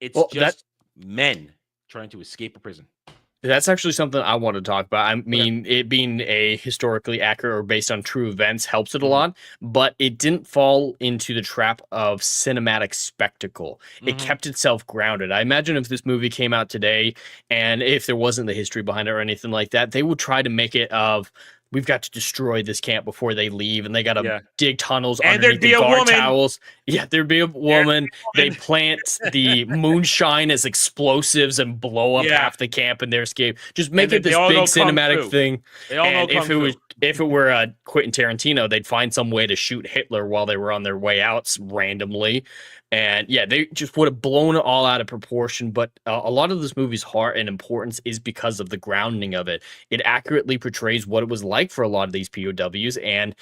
It's just men trying to escape a prison. That's actually something I want to talk about. I mean, it being a historically accurate or based on true events helps it a lot, but it didn't fall into the trap of cinematic spectacle. It kept itself grounded. I imagine if this movie came out today and if there wasn't the history behind it or anything like that, they would try to make it of, we've got to destroy this camp before they leave, and they got to dig tunnels underneath the guard towers. Yeah, there'd be a woman. They plant the moonshine as explosives and blow up half the camp in their escape. Just make it this big cinematic thing. And if it were Quentin Tarantino, they'd find some way to shoot Hitler while they were on their way out randomly. And yeah, they just would have blown it all out of proportion. But a lot of this movie's heart and importance is because of the grounding of it. It accurately portrays what it was like for a lot of these POWs. And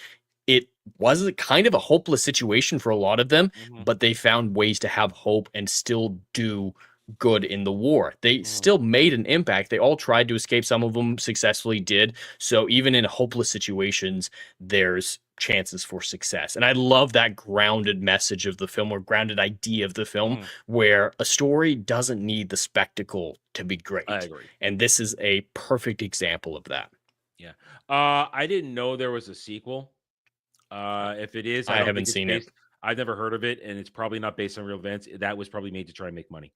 it was kind of a hopeless situation for a lot of them, but they found ways to have hope and still do good in the war. They still made an impact. They all tried to escape. Some of them successfully did. So even in hopeless situations, there's chances for success. And I love that grounded message of the film, or grounded idea of the film, where a story doesn't need the spectacle to be great. I agree. And this is a perfect example of that. Yeah. I didn't know there was a sequel. If it is, I haven't seen it. I've never heard of it, and it's probably not based on real events. That was probably made to try and make money.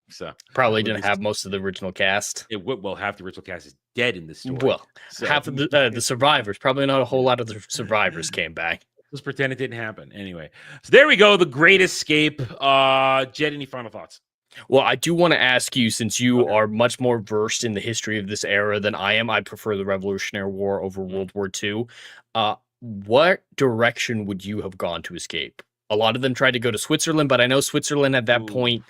So probably didn't have most of the original cast. It would, well, half the original cast is dead in this story. Well, half of the survivors, probably not a whole lot of the survivors came back. Let's pretend it didn't happen. Anyway, so there we go. The Great Escape. Jed, any final thoughts? Well, I do want to ask you, since you are much more versed in the history of this era than I am, I prefer the Revolutionary War over World War II. what direction would you have gone to escape? A lot of them tried to go to Switzerland, but I know Switzerland at that point,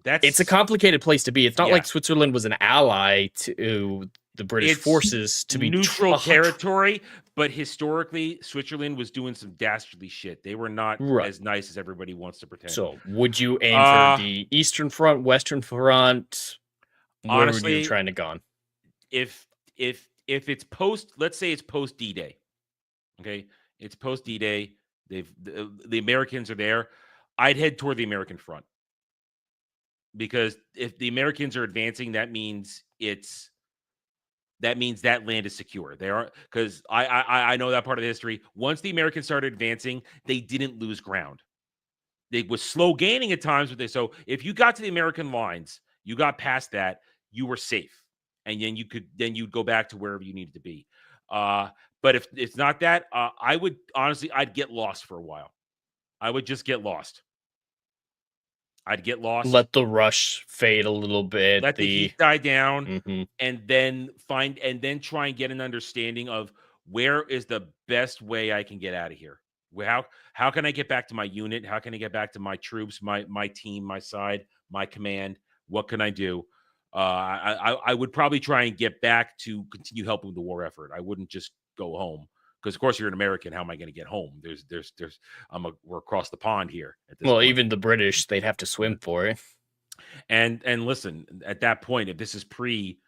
it's a complicated place to be. It's not like Switzerland was an ally to the British forces to be neutral territory, but historically, Switzerland was doing some dastardly shit. They were not as nice as everybody wants to pretend. So, would you aim for the Eastern Front, Western Front? Honestly, where would you trying to gone? If it's post, let's say it's post D-Day, okay, it's post D-Day. The Americans are there. I'd head toward the American front, because if the Americans are advancing, that means that land is secure. They are, because I know that part of the history. Once the Americans started advancing, they didn't lose ground. They was slow gaining at times, but so if you got to the American lines, you got past that, you were safe, and then you'd go back to wherever you needed to be. But if it's not that, I would honestly, I'd get lost for a while. I would just get lost. I'd get lost. Let the rush fade a little bit. Let the heat die down, and then try and get an understanding of where is the best way I can get out of here. How can I get back to my unit? How can I get back to my troops, my team, my side, my command? What can I do? I would probably try and get back to continue helping with the war effort. I wouldn't just go home, because of course you're an American. How am I going to get home? We're across the pond here. At this point. Even the British, they'd have to swim for it. And listen, at that point, if this is pre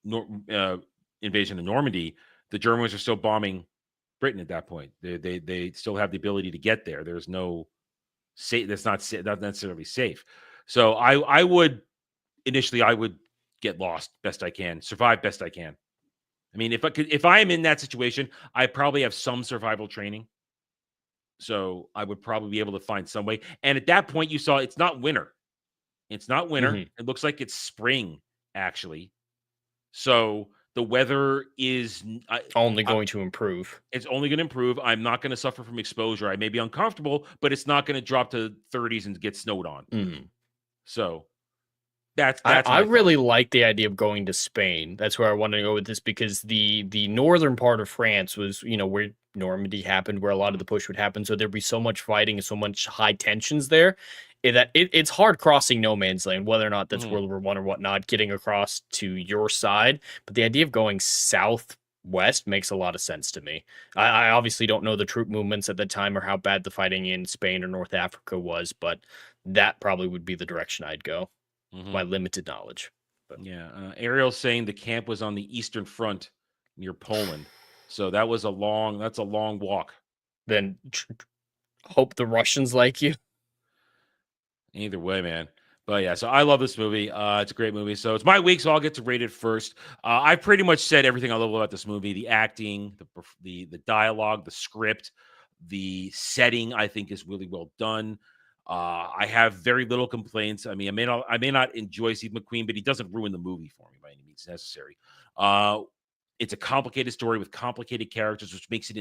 invasion of Normandy, the Germans are still bombing Britain at that point. They still have the ability to get there. There's no safe. That's not necessarily safe. So I would get lost best I can, survive best I can. I mean, if I am in that situation, I probably have some survival training. So I would probably be able to find some way. And at that point, you saw it's not winter. It's not winter. It looks like it's spring, actually. So the weather is only going to improve. It's only going to improve. I'm not going to suffer from exposure. I may be uncomfortable, but it's not going to drop to 30s and get snowed on. So that's I really like the idea of going to Spain. That's where I want to go with this, because the northern part of France was, where Normandy happened, where a lot of the push would happen. So there'd be so much fighting and so much high tensions there that it's hard crossing no man's land, whether or not that's World War I or whatnot, getting across to your side. But the idea of going southwest makes a lot of sense to me. I obviously don't know the troop movements at the time or how bad the fighting in Spain or North Africa was, but that probably would be the direction I'd go. My limited knowledge. But. Ariel's saying the camp was on the Eastern Front near Poland. So that's a long walk. Then hope the Russians like you. Either way, man. But yeah, so I love this movie. It's a great movie. So it's my week, so I'll get to rate it first. I pretty much said everything I love about this movie: the acting, the dialogue, the script, the setting. I think is really well done. I have very little complaints. I mean, I may not enjoy Steve McQueen, but he doesn't ruin the movie for me by any means necessary. It's a complicated story with complicated characters, which makes it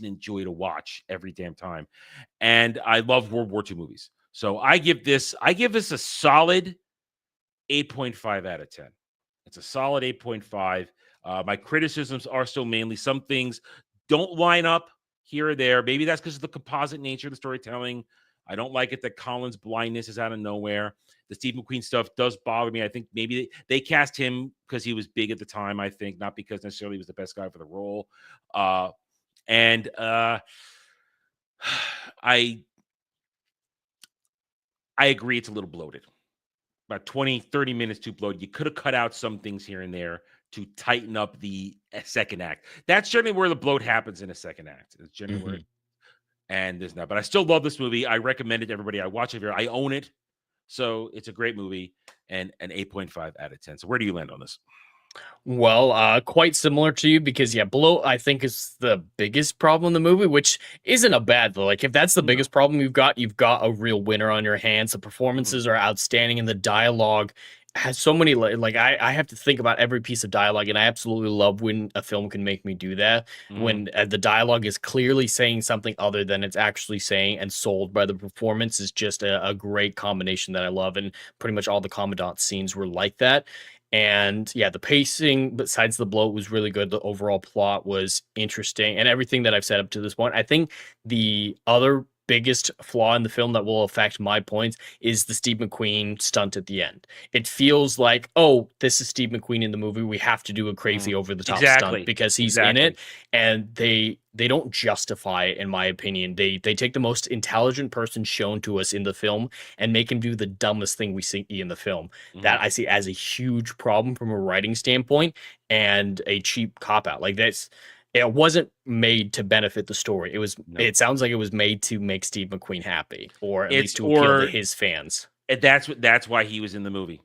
enjoy to watch every damn time. And I love World War II movies. So I give this a solid 8.5 out of 10. It's a solid 8.5. My criticisms are still mainly some things don't line up here or there. Maybe that's because of the composite nature of the storytelling. I don't like it that Colin's blindness is out of nowhere. The Steve McQueen stuff does bother me. I think maybe they cast him because he was big at the time, I think, not because necessarily he was the best guy for the role. I agree it's a little bloated. About 20, 30 minutes too bloated. You could have cut out some things here and there to tighten up the second act. That's generally where the bloat happens in a second act. It's generally where and there's not. But I still love this movie. I recommend it to everybody. I watch it here. I own it. So it's a great movie and an 8.5 out of 10. So where do you land on this? Well, quite similar to you, because bloat I think is the biggest problem in the movie, which isn't a bad though. Like if that's the biggest problem you've got a real winner on your hands. The performances are outstanding and the dialogue has so many, like I have to think about every piece of dialogue, and I absolutely love when a film can make me do that, when the dialogue is clearly saying something other than it's actually saying, and sold by the performance is just a great combination that I love, and pretty much all the Commandant scenes were like that. And yeah, the pacing, besides the bloat, was really good. The overall plot was interesting, and everything that I've said up to this point. I think the other biggest flaw in the film that will affect my points is the Steve McQueen stunt at the end. It feels like, oh, this is Steve McQueen in the movie. We have to do a crazy over the top stunt because he's in it, and they don't justify it, in my opinion. They take the most intelligent person shown to us in the film and make him do the dumbest thing we see in the film. That I see as a huge problem from a writing standpoint and a cheap cop out. Like it wasn't made to benefit the story. It was. It sounds like it was made to make Steve McQueen happy, or at least to appeal to his fans. And that's why he was in the movie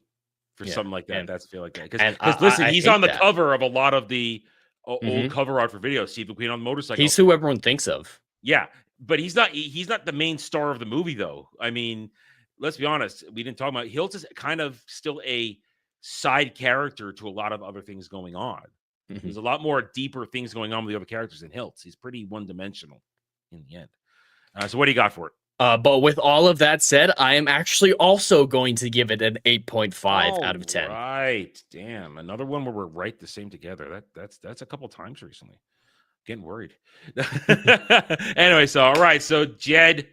for something like that. That's feel like that. Because listen, he's on the cover of a lot of the old cover art for videos. Steve McQueen on the motorcycle. He's who everyone thinks of. Yeah, but he's not the main star of the movie, though. I mean, let's be honest. We didn't talk about Hiltz is kind of still a side character to a lot of other things going on. There's a lot more deeper things going on with the other characters than Hiltz. He's pretty one-dimensional in the end. So what do you got for it? But with all of that said, I am actually also going to give it an 8.5 out of 10. Right. Damn. Another one where we're right the same together. That's a couple times recently. Getting worried. Anyway, so all right. So Jed,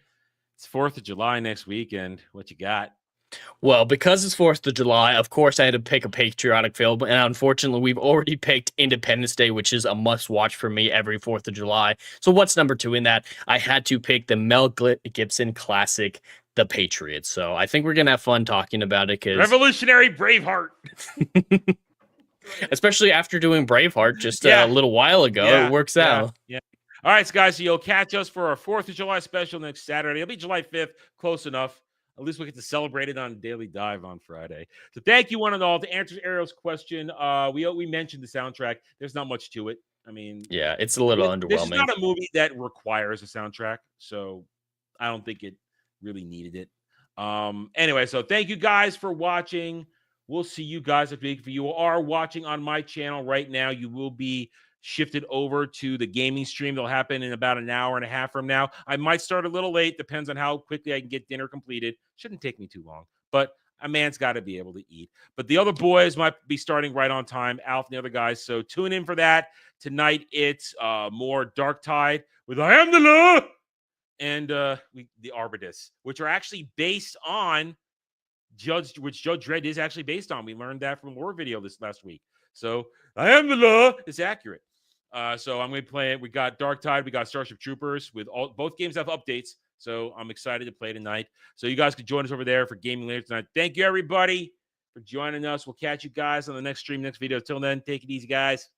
it's 4th of July next weekend. What you got? Well, because it's 4th of July, of course, I had to pick a patriotic film. And unfortunately, we've already picked Independence Day, which is a must-watch for me every 4th of July. So what's number 2 in that? I had to pick the Mel Gibson classic, The Patriot. So I think we're going to have fun talking about it. Revolutionary Braveheart. Especially after doing Braveheart just a little while ago. It works out. Yeah. All right, guys. So you'll catch us for our 4th of July special next Saturday. It'll be July 5th. Close enough. At least we get to celebrate it on Daily Dive on Friday. So thank you, one and all. To answer Ariel's question, we mentioned the soundtrack. There's not much to it. I mean, yeah, it's a little underwhelming. This is not a movie that requires a soundtrack, so I don't think it really needed it. Anyway, so thank you guys for watching. We'll see you guys next week. If you are watching on my channel right now, you will be shifted over to the gaming stream. That'll happen in about an hour and a half from now. I might start a little late. Depends on how quickly I can get dinner completed. Shouldn't take me too long, but a man's got to be able to eat. But the other boys might be starting right on time, Alf and the other guys. So tune in for that. Tonight, it's more Dark Tide with I Am the Law and the Arbitus, which are actually based on Judge Dredd is actually based on. We learned that from a lore video this last week. So I Am the Law is accurate. So I'm going to play it. We got Dark Tide. We got Starship Troopers. Both games have updates. So I'm excited to play tonight. So you guys can join us over there for gaming later tonight. Thank you, everybody, for joining us. We'll catch you guys on the next stream, next video. Till then, take it easy, guys.